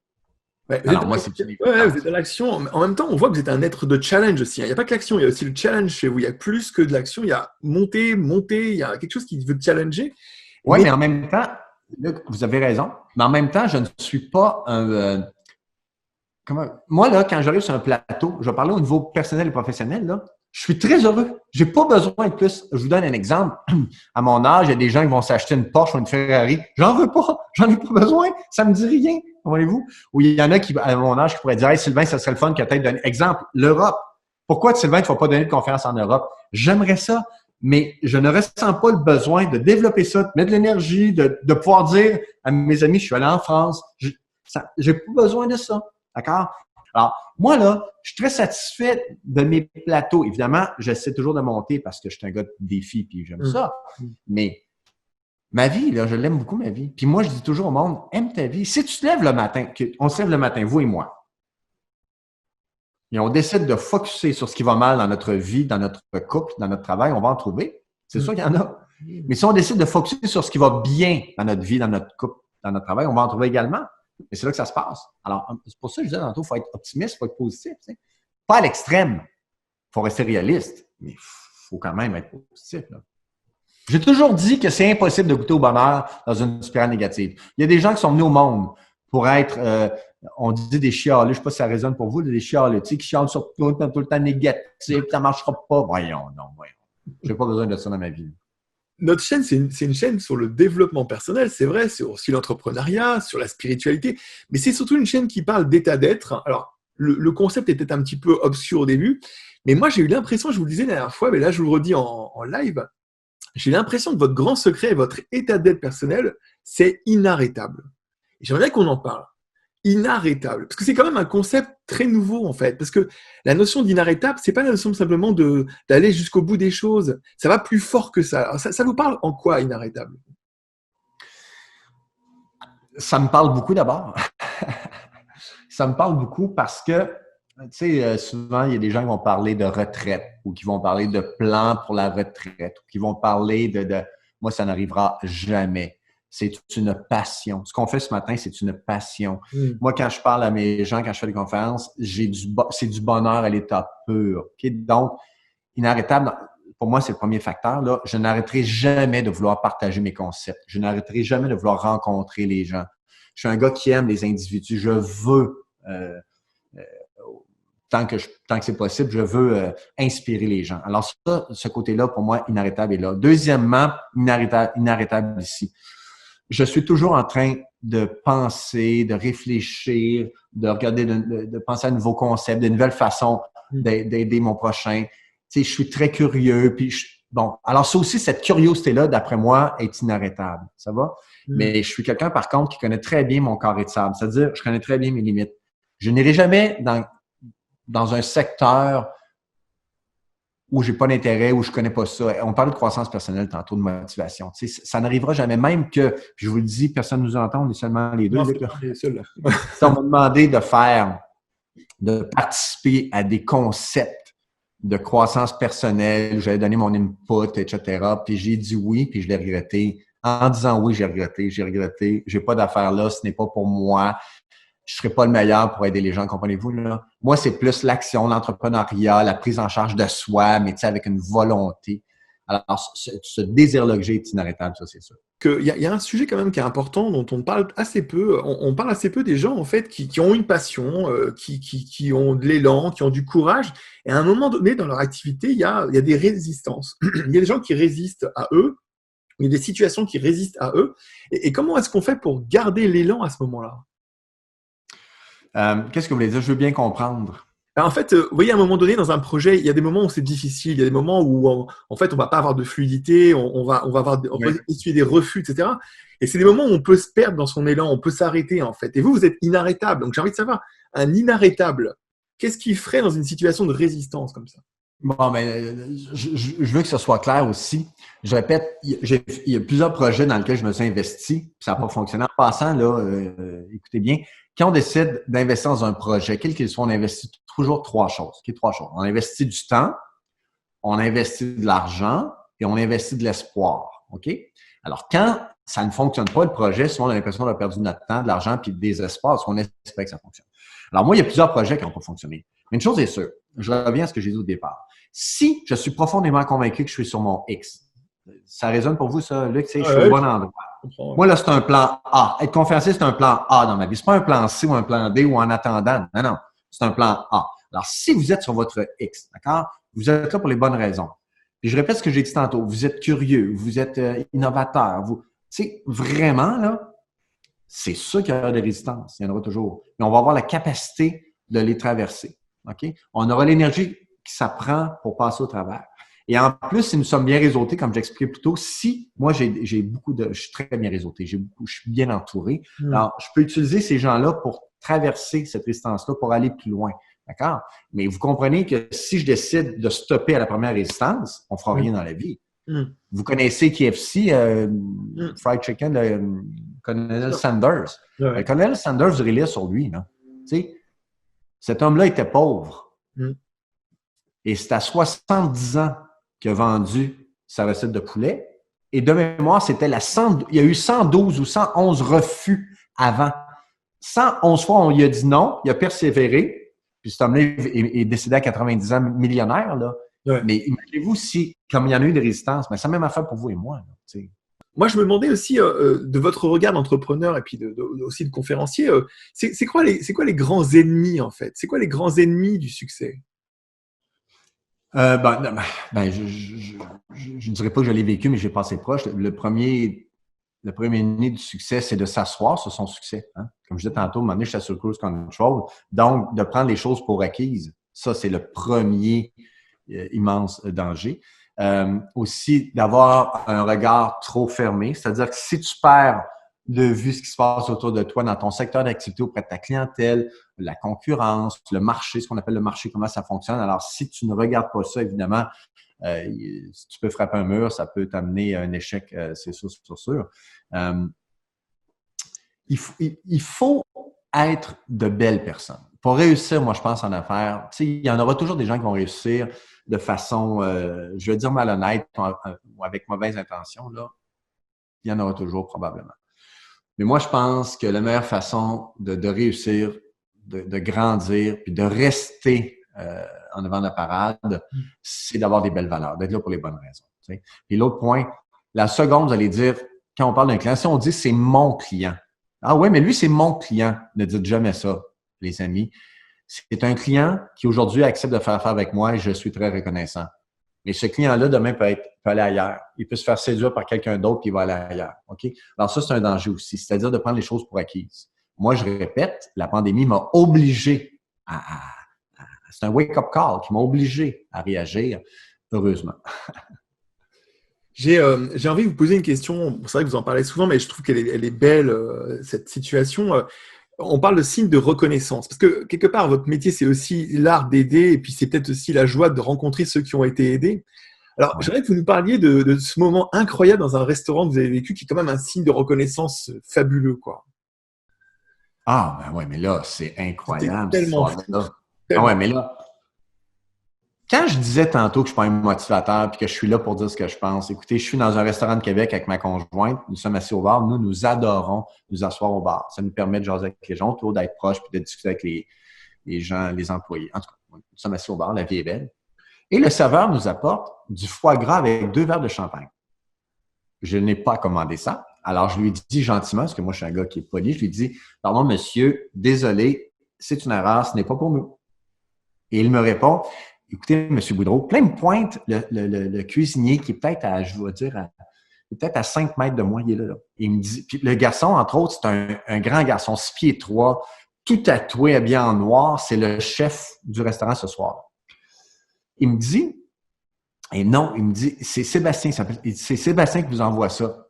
Alors, moi, c'est vous êtes dans l'action. En même temps, on voit que vous êtes un être de challenge aussi. Il n'y a pas que l'action, il y a aussi le challenge chez vous. Il y a plus que de l'action. Il y a monter, il y a quelque chose qui veut te challenger. Oui, mais en même temps, vous avez raison, mais en même temps, je ne suis pas un... Moi, là, quand j'arrive sur un plateau, je vais parler au niveau personnel et professionnel, là, je suis très heureux. Je n'ai pas besoin de plus. Je vous donne un exemple. À mon âge, il y a des gens qui vont s'acheter une Porsche ou une Ferrari. J'en veux pas. J'en ai pas besoin. Ça me dit rien. Voyez-vous? Ou il y en a qui, à mon âge, qui pourraient dire, hey, Sylvain, ça serait le fun que tu aies donné. Exemple, l'Europe. Pourquoi, Sylvain, tu ne vas pas donner de conférence en Europe? J'aimerais ça, mais je ne ressens pas le besoin de développer ça, de mettre de l'énergie, de pouvoir dire à mes amis, je suis allé en France. J'ai pas besoin de ça. D'accord? Alors, moi, là, je suis très satisfait de mes plateaux. Évidemment, j'essaie toujours de monter parce que je suis un gars de défi puis j'aime ça. Mais ma vie, là, je l'aime beaucoup, ma vie. Puis moi, je dis toujours au monde, aime ta vie. Si tu te lèves le matin, on se lève le matin, vous et moi, et on décide de focusser sur ce qui va mal dans notre vie, dans notre couple, dans notre travail, on va en trouver. C'est sûr qu'il y en a. Mais si on décide de focusser sur ce qui va bien dans notre vie, dans notre couple, dans notre travail, on va en trouver également. Et c'est là que ça se passe. Alors, c'est pour ça que je disais tantôt, il faut être optimiste, il faut être positif. Tu sais. Pas à l'extrême. Il faut rester réaliste, mais il faut quand même être positif. Là. J'ai toujours dit que c'est impossible de goûter au bonheur dans une spirale négative. Il y a des gens qui sont venus au monde pour être, on dit des chialeux, je ne sais pas si ça résonne pour vous, des chialeux, tu sais, qui chialent sur tout le temps négatif, ça ne marchera pas. Voyons. Je n'ai pas besoin de ça dans ma vie. Notre chaîne, c'est une chaîne sur le développement personnel, c'est vrai, c'est aussi l'entrepreneuriat, sur la spiritualité, mais c'est surtout une chaîne qui parle d'état d'être. Alors, le concept était un petit peu obscur au début, mais moi, j'ai eu l'impression, je vous le disais la dernière fois, mais là, je vous le redis en live, j'ai l'impression que votre grand secret, votre état d'être personnel, c'est inarrêtable. Et j'aimerais bien qu'on en parle. inarrêtable? Parce que c'est quand même un concept très nouveau, en fait. Parce que la notion d'inarrêtable, c'est pas la notion simplement d'aller jusqu'au bout des choses. Ça va plus fort que ça. Alors, ça vous parle en quoi, inarrêtable? Ça me parle beaucoup d'abord. Ça me parle beaucoup parce que, tu sais, souvent, il y a des gens qui vont parler de retraite ou qui vont parler de plan pour la retraite ou qui vont parler de moi, ça n'arrivera jamais. C'est une passion. Ce qu'on fait ce matin, c'est une passion. Moi, quand je parle à mes gens, quand je fais des conférences, c'est du bonheur à l'état pur. Okay? Donc, inarrêtable, pour moi, c'est le premier facteur. Là. Je n'arrêterai jamais de vouloir partager mes concepts. Je n'arrêterai jamais de vouloir rencontrer les gens. Je suis un gars qui aime les individus. Je veux, tant que c'est possible, je veux inspirer les gens. Alors ça, ce côté-là, pour moi, inarrêtable est là. Deuxièmement, inarrêtable ici. Je suis toujours en train de penser, de réfléchir, de regarder, de penser à de nouveaux concepts, de nouvelles façons d'aider mon prochain. Tu sais, je suis très curieux. Bon, alors ça aussi, cette curiosité-là, d'après moi, est inarrêtable. Ça va? Mais je suis quelqu'un, par contre, qui connaît très bien mon carré de sable. C'est-à-dire, je connais très bien mes limites. Je n'irai jamais dans un secteur où j'ai pas d'intérêt, où je connais pas ça. On parle de croissance personnelle tantôt, de motivation. Tu sais, ça n'arrivera jamais. Même que, puis je vous le dis, personne ne nous entend, on est seulement les deux. Non, c'est les seuls, là. Si on m'a demandé de participer à des concepts de croissance personnelle, où j'allais donner mon input, etc. Puis j'ai dit oui, puis je l'ai regretté. En disant oui, j'ai regretté. J'ai pas d'affaires là, ce n'est pas pour moi. Je serai pas le meilleur pour aider les gens, comprenez-vous, là? Moi, c'est plus l'action, l'entrepreneuriat, la prise en charge de soi, mais tu sais, avec une volonté. Alors, ce désir-là que j'ai est inarrêtable, ça, c'est sûr. Il y a un sujet quand même qui est important, dont on parle assez peu. On parle assez peu des gens, en fait, qui ont une passion, qui ont de l'élan, qui ont du courage. Et à un moment donné, dans leur activité, il y a des résistances. Il y a des gens qui résistent à eux. Il y a des situations qui résistent à eux. Et comment est-ce qu'on fait pour garder l'élan à ce moment-là? Qu'est-ce que vous voulez dire? Je veux bien comprendre. En fait, vous voyez, à un moment donné, dans un projet, il y a des moments où c'est difficile, il y a des moments où, en fait, on va pas avoir de fluidité, on va essuyer des refus, etc. Et c'est des moments où on peut se perdre dans son élan, on peut s'arrêter, en fait. Et vous êtes inarrêtable. Donc, j'ai envie de savoir, un inarrêtable, qu'est-ce qu'il ferait dans une situation de résistance comme ça? Bon, mais je veux que ce soit clair aussi. Je répète, il y a plusieurs projets dans lesquels je me suis investi, puis ça n'a pas fonctionné. En passant, là, écoutez bien, quand on décide d'investir dans un projet, quel qu'il soit, on investit toujours trois choses. On investit du temps, on investit de l'argent et on investit de l'espoir. OK? Alors, quand ça ne fonctionne pas, le projet, souvent, on a l'impression d'avoir perdu notre temps, de l'argent puis des espoirs parce qu'on espère que ça fonctionne. Alors, moi, il y a plusieurs projets qui n'ont pas fonctionné. Mais une chose est sûre, je reviens à ce que j'ai dit au départ. Si je suis profondément convaincu que je suis sur mon X, ça résonne pour vous, ça, Luc, je suis au bon endroit. Moi, là, c'est un plan A. Être conférencier, c'est un plan A dans ma vie. C'est pas un plan C ou un plan D ou en attendant. Non, non. C'est un plan A. Alors, si vous êtes sur votre X, d'accord, vous êtes là pour les bonnes raisons. Puis je répète ce que j'ai dit tantôt. Vous êtes curieux, vous êtes innovateur. Tu sais, vraiment, là, c'est sûr qu'il y aura des résistances. Il y en aura toujours. Mais on va avoir la capacité de les traverser. OK? On aura l'énergie qui s'apprend pour passer au travers. Et en plus, si nous sommes bien réseautés, comme j'expliquais plus tôt, si moi, je suis très bien réseauté, je suis bien entouré, alors je peux utiliser ces gens-là pour traverser cette résistance-là, pour aller plus loin. D'accord? Mais vous comprenez que si je décide de stopper à la première résistance, on ne fera rien dans la vie. Vous connaissez KFC, Fried Chicken, le Colonel Sanders. Le Colonel Sanders, vous irez lire sur lui. Là. Tu sais, cet homme-là était pauvre. Et c'est à 70 ans qu'il a vendu sa recette de poulet. Et de mémoire, il y a eu 112 ou 111 refus avant. 111 fois, on lui a dit non, il a persévéré. Puis cet homme-là est décédé à 90 ans, millionnaire. Là. Ouais. Mais imaginez-vous si, comme il y en a eu des résistances, mais c'est la même affaire pour vous et moi. Là, moi, je me demandais aussi, de votre regard d'entrepreneur et puis aussi de conférencier, c'est quoi les grands ennemis, en fait? C'est quoi les grands ennemis du succès? Je ne dirais pas que je l'ai vécu, mais j'ai passé proche. Le premier ennemi du succès, c'est de s'asseoir sur son succès. Hein? Comme je disais tantôt, à un moment donné, je suis sur le cruise control. Donc, de prendre les choses pour acquises, ça, c'est le premier immense danger. Aussi, d'avoir un regard trop fermé. C'est-à-dire que si tu perds de vue ce qui se passe autour de toi dans ton secteur d'activité auprès de ta clientèle, la concurrence, le marché, ce qu'on appelle le marché, comment ça fonctionne. Alors, si tu ne regardes pas ça, évidemment, tu peux frapper un mur, ça peut t'amener à un échec, c'est sûr, c'est sûr. Il faut être de belles personnes. Pour réussir, moi, je pense, en affaires, tu sais, il y en aura toujours des gens qui vont réussir de façon, je vais dire malhonnête ou avec mauvaise intention, là. Il y en aura toujours, probablement. Mais moi, je pense que la meilleure façon de réussir, de grandir, puis de rester en avant de la parade, c'est d'avoir des belles valeurs, d'être là pour les bonnes raisons. Tu sais. Puis l'autre point, la seconde, vous allez dire, quand on parle d'un client, si on dit c'est mon client. Ah ouais, mais lui, c'est mon client. Ne dites jamais ça, les amis. C'est un client qui aujourd'hui accepte de faire affaire avec moi et je suis très reconnaissant. Mais ce client-là, demain, peut aller ailleurs. Il peut se faire séduire par quelqu'un d'autre qui va aller ailleurs. OK? Alors ça, c'est un danger aussi, c'est-à-dire de prendre les choses pour acquises. Moi, je répète, la pandémie m'a obligé c'est un wake-up call qui m'a obligé à réagir, heureusement. J'ai envie de vous poser une question. C'est vrai que vous en parlez souvent, mais je trouve qu'elle est belle, cette situation. On parle de signe de reconnaissance. Parce que, quelque part, votre métier, c'est aussi l'art d'aider, et puis c'est peut-être aussi la joie de rencontrer ceux qui ont été aidés. Alors, j'aimerais que vous nous parliez de ce moment incroyable dans un restaurant que vous avez vécu, qui est quand même un signe de reconnaissance fabuleux, quoi. Ah, ben ouais, mais là, c'est incroyable, cette Tellement fou. histoire-là. Ah ouais, mais là, quand je disais tantôt que je ne suis pas un motivateur et que je suis là pour dire ce que je pense, écoutez, je suis dans un restaurant de Québec avec ma conjointe, nous sommes assis au bar, nous adorons nous asseoir au bar. Ça nous permet de jaser avec les gens autour, d'être proches puis de discuter avec les gens, les employés. En tout cas, nous sommes assis au bar, la vie est belle. Et le serveur nous apporte du foie gras avec 2 verres de champagne. Je n'ai pas commandé ça. Alors, je lui dis gentiment, parce que moi, je suis un gars qui est poli, je lui dis, pardon, monsieur, désolé, c'est une erreur, ce n'est pas pour nous. Et il me répond, écoutez, M. Boudreau, plein me pointe le cuisinier qui est peut-être à, je vais dire, peut-être à 5 mètres de moi, il est là. Il me dit, puis le garçon, entre autres, c'est un grand garçon, 6 pieds 3, tout tatoué, habillé en noir, c'est le chef du restaurant ce soir. Il me dit, et non, il me dit, c'est Sébastien, c'est Sébastien qui vous envoie ça.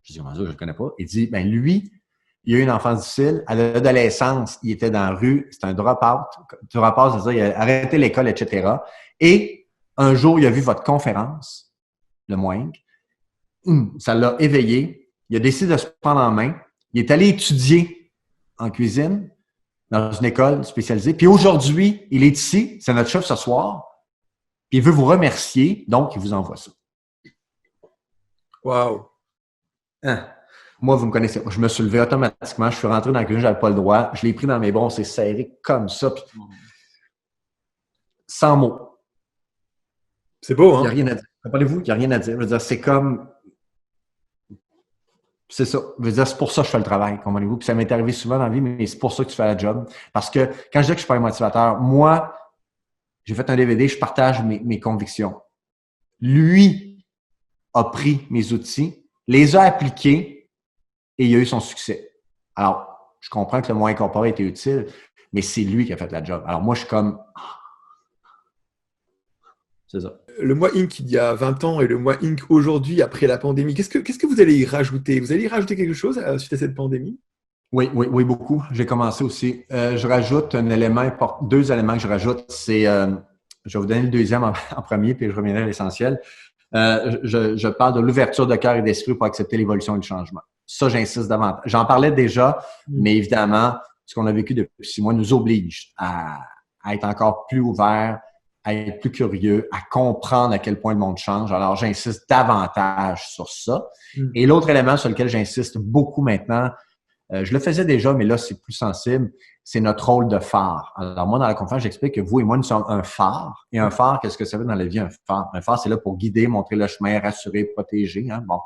Je dis, comment ça, je le connais pas. Il dit, ben lui, il a eu une enfance difficile. À l'adolescence, il était dans la rue. C'est un drop-out. Drop-out, c'est-à-dire il a arrêté l'école, etc. Et un jour, il a vu votre conférence, le Moing. Ça l'a éveillé. Il a décidé de se prendre en main. Il est allé étudier en cuisine dans une école spécialisée. Puis aujourd'hui, il est ici. C'est notre chef ce soir. Puis il veut vous remercier. Donc, il vous envoie ça. Wow! Hein? Moi, vous me connaissez. Je me suis levé automatiquement. Je suis rentré dans la cuisine, je n'avais pas le droit. Je l'ai pris dans mes bras, on s'est serré comme ça. Puis... sans mots. C'est beau, hein? Il n'y a rien à dire. Comprenez-vous? Il n'y a rien à dire. Je veux dire, c'est comme... c'est ça. Je veux dire, c'est pour ça que je fais le travail, comprenez-vous? Puis ça m'est arrivé souvent dans la vie, mais c'est pour ça que tu fais la job. Parce que quand je dis que je ne suis pas un motivateur, moi, j'ai fait un DVD, je partage mes convictions. Lui a pris mes outils, les a appliqués, et il a eu son succès. Alors, je comprends que le moyen incorporé était utile, mais c'est lui qui a fait la job. Alors moi, je suis comme... c'est ça. Le mois Inc. il y a 20 ans et le mois Inc. aujourd'hui, après la pandémie, qu'est-ce que vous allez y rajouter? Vous allez y rajouter quelque chose suite à cette pandémie? Oui, beaucoup. J'ai commencé aussi. Je rajoute un élément, 2 éléments que je rajoute. C'est, je vais vous donner le deuxième en premier, puis je reviendrai à l'essentiel. Je parle de l'ouverture de cœur et d'esprit pour accepter l'évolution et le changement. Ça, j'insiste davantage. J'en parlais déjà, mais évidemment, ce qu'on a vécu depuis 6 mois nous oblige à être encore plus ouvert, à être plus curieux, à comprendre à quel point le monde change. Alors, j'insiste davantage sur ça. Et l'autre élément sur lequel j'insiste beaucoup maintenant, je le faisais déjà, mais là, c'est plus sensible, c'est notre rôle de phare. Alors, moi, dans la conférence, j'explique que vous et moi, nous sommes un phare. Et un phare, qu'est-ce que ça veut dans la vie, un phare? Un phare, c'est là pour guider, montrer le chemin, rassurer, protéger. Hein? Bon.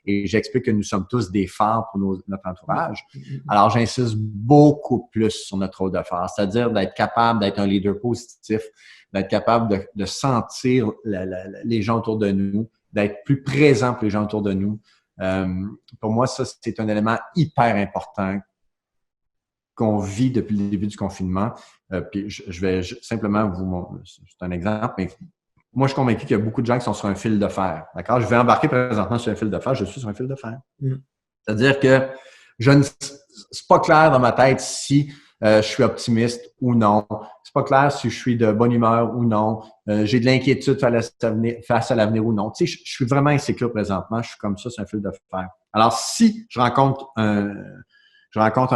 Et j'explique que nous sommes tous des phares pour notre entourage. Alors, j'insiste beaucoup plus sur notre rôle de phare, c'est-à-dire d'être capable d'être un leader positif, d'être capable de sentir les gens autour de nous, d'être plus présent pour les gens autour de nous. Pour moi, ça, c'est un élément hyper important qu'on vit depuis le début du confinement. Puis je vais simplement c'est un exemple, mais moi, je suis convaincu qu'il y a beaucoup de gens qui sont sur un fil de fer. D'accord? Je vais embarquer présentement sur un fil de fer. Je suis sur un fil de fer. C'est-à-dire que c'est pas clair dans ma tête si je suis optimiste ou non. C'est pas clair si je suis de bonne humeur ou non. J'ai de l'inquiétude face à l'avenir ou non. Tu sais, je suis vraiment insécure présentement. Je suis comme ça, c'est un fil de fer. Alors, si je rencontre un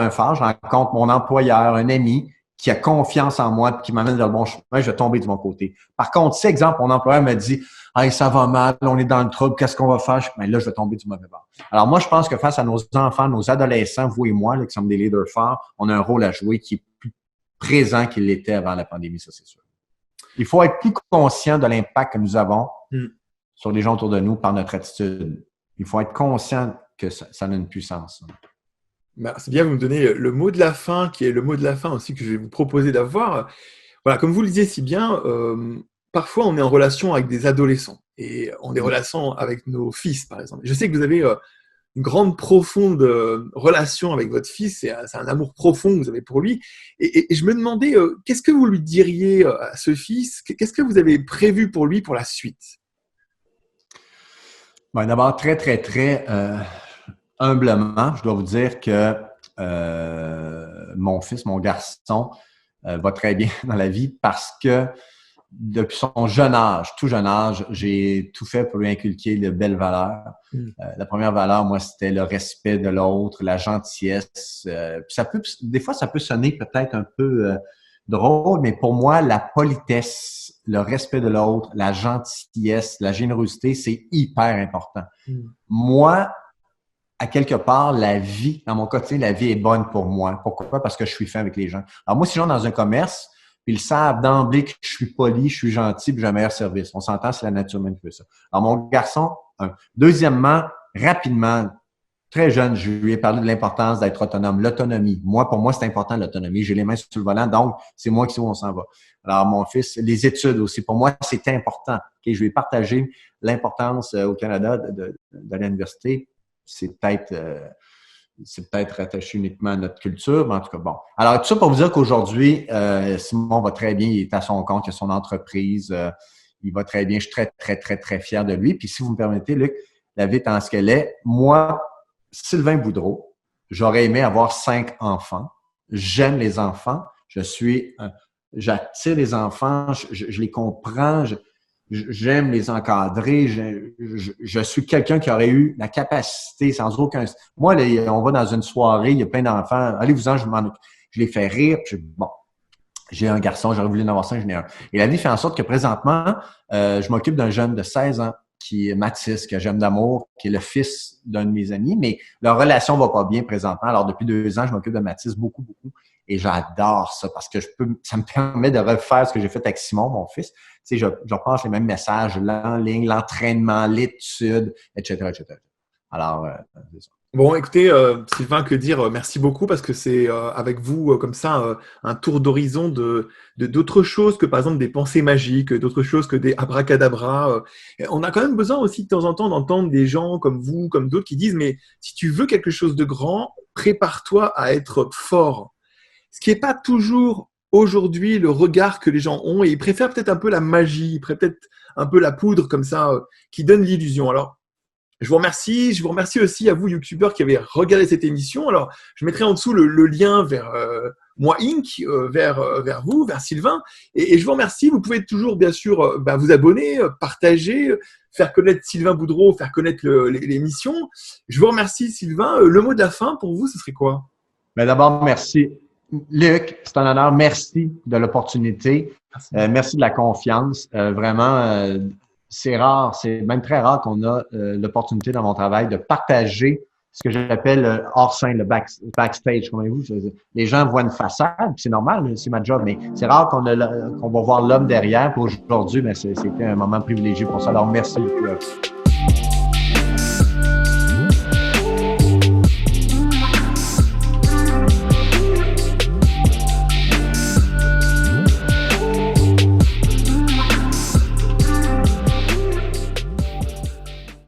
phare, je rencontre mon employeur, un ami qui a confiance en moi et qui m'amène vers le bon chemin, je vais tomber de mon côté. Par contre, si, exemple, mon employeur me dit « Hey, ça va mal, on est dans le trouble, qu'est-ce qu'on va faire? » Ben là, je vais tomber du mauvais bord. Alors moi, je pense que face à nos enfants, nos adolescents, vous et moi, là, qui sommes des leaders forts, on a un rôle à jouer qui est plus présent qu'il l'était avant la pandémie, ça c'est sûr. Il faut être plus conscient de l'impact que nous avons sur les gens autour de nous par notre attitude. Il faut être conscient que ça a une puissance. Ben, c'est bien, vous me donnez le mot de la fin, qui est le mot de la fin aussi que je vais vous proposer d'avoir. Voilà, comme vous le disiez si bien, parfois on est en relation avec des adolescents et on est en relation avec nos fils, par exemple. Je sais que vous avez une grande, profonde relation avec votre fils, c'est un amour profond que vous avez pour lui. Et je me demandais, qu'est-ce que vous lui diriez à ce fils? Qu'est-ce que vous avez prévu pour lui pour la suite? Ben, d'abord, très, très, très humblement, je dois vous dire que mon fils, mon garçon, va très bien dans la vie parce que depuis son jeune âge, tout jeune âge, j'ai tout fait pour lui inculquer de belles valeurs. La première valeur, moi, c'était le respect de l'autre, la gentillesse. Des fois, ça peut sonner peut-être un peu drôle, mais pour moi, la politesse, le respect de l'autre, la gentillesse, la générosité, c'est hyper important. Moi, à quelque part, la vie, dans mon quotidien, la vie est bonne pour moi. Pourquoi? Parce que je suis fin avec les gens. Alors moi, si je rentre dans un commerce, puis ils savent d'emblée que je suis poli, je suis gentil, puis j'ai un meilleur service. On s'entend, c'est la nature humaine qui veut ça. Alors mon garçon, deuxièmement, rapidement, très jeune, je lui ai parlé de l'importance d'être autonome. L'autonomie. Moi, pour moi, c'est important l'autonomie. J'ai les mains sur le volant, donc c'est moi qui sais où on s'en va. Alors mon fils, les études aussi, pour moi, c'est important. Okay? Je lui ai partagé l'importance au Canada de l'université. C'est peut-être rattaché uniquement à notre culture, mais en tout cas, bon. Alors, tout ça pour vous dire qu'aujourd'hui, Simon va très bien, il est à son compte, il a son entreprise, il va très bien, je suis très, très, très, très fier de lui. Puis si vous me permettez, Luc, la vie étant ce qu'elle est, moi, Sylvain Boudreau, j'aurais aimé avoir 5 enfants. J'aime les enfants, j'attire les enfants, je les comprends, j'aime les encadrer. Je suis quelqu'un qui aurait eu la capacité, sans aucun... Moi, là, on va dans une soirée, il y a plein d'enfants. Allez-vous-en, je les fais rire. Bon, j'ai un garçon, j'aurais voulu en avoir 5, j'en ai un. Et la vie fait en sorte que présentement, je m'occupe d'un jeune de 16 ans qui est Mathis, que j'aime d'amour, qui est le fils d'un de mes amis, mais leur relation va pas bien présentement. Alors, depuis 2 ans, je m'occupe de Mathis beaucoup, beaucoup. Et j'adore ça parce que ça me permet de refaire ce que j'ai fait avec Simon, mon fils. Tu sais, je repasse les mêmes messages, l'enligne, l'entraînement, l'étude, etc., etc. Alors, c'est ça. Bon, écoutez, Sylvain, que dire? Merci beaucoup parce que c'est avec vous comme ça un tour d'horizon d'autres choses que par exemple des pensées magiques, d'autres choses que des abracadabras. On a quand même besoin aussi de temps en temps d'entendre des gens comme vous, comme d'autres qui disent mais si tu veux quelque chose de grand, prépare-toi à être fort. Ce qui n'est pas toujours aujourd'hui le regard que les gens ont et ils préfèrent peut-être un peu la magie, ils préfèrent peut-être un peu la poudre comme ça qui donne l'illusion. Alors, je vous remercie aussi à vous, youtubeurs, qui avez regardé cette émission. Alors, je mettrai en dessous le lien vers Moi Inc., vers vous, vers Sylvain. Et je vous remercie. Vous pouvez toujours, bien sûr, vous abonner, partager, faire connaître Sylvain Boudreau, faire connaître l'émission. Je vous remercie, Sylvain. Le mot de la fin, pour vous, ce serait quoi? Mais d'abord, merci. Luc, c'est un honneur. Merci de l'opportunité. Merci de la confiance. Vraiment, c'est rare, c'est même très rare qu'on a l'opportunité dans mon travail de partager ce que j'appelle hors-scène, le backstage. Comprenez-vous? Les gens voient une façade, c'est normal, c'est ma job, mais c'est rare qu'on va voir l'homme derrière. Pour aujourd'hui, c'était un moment privilégié pour ça. Alors, merci beaucoup.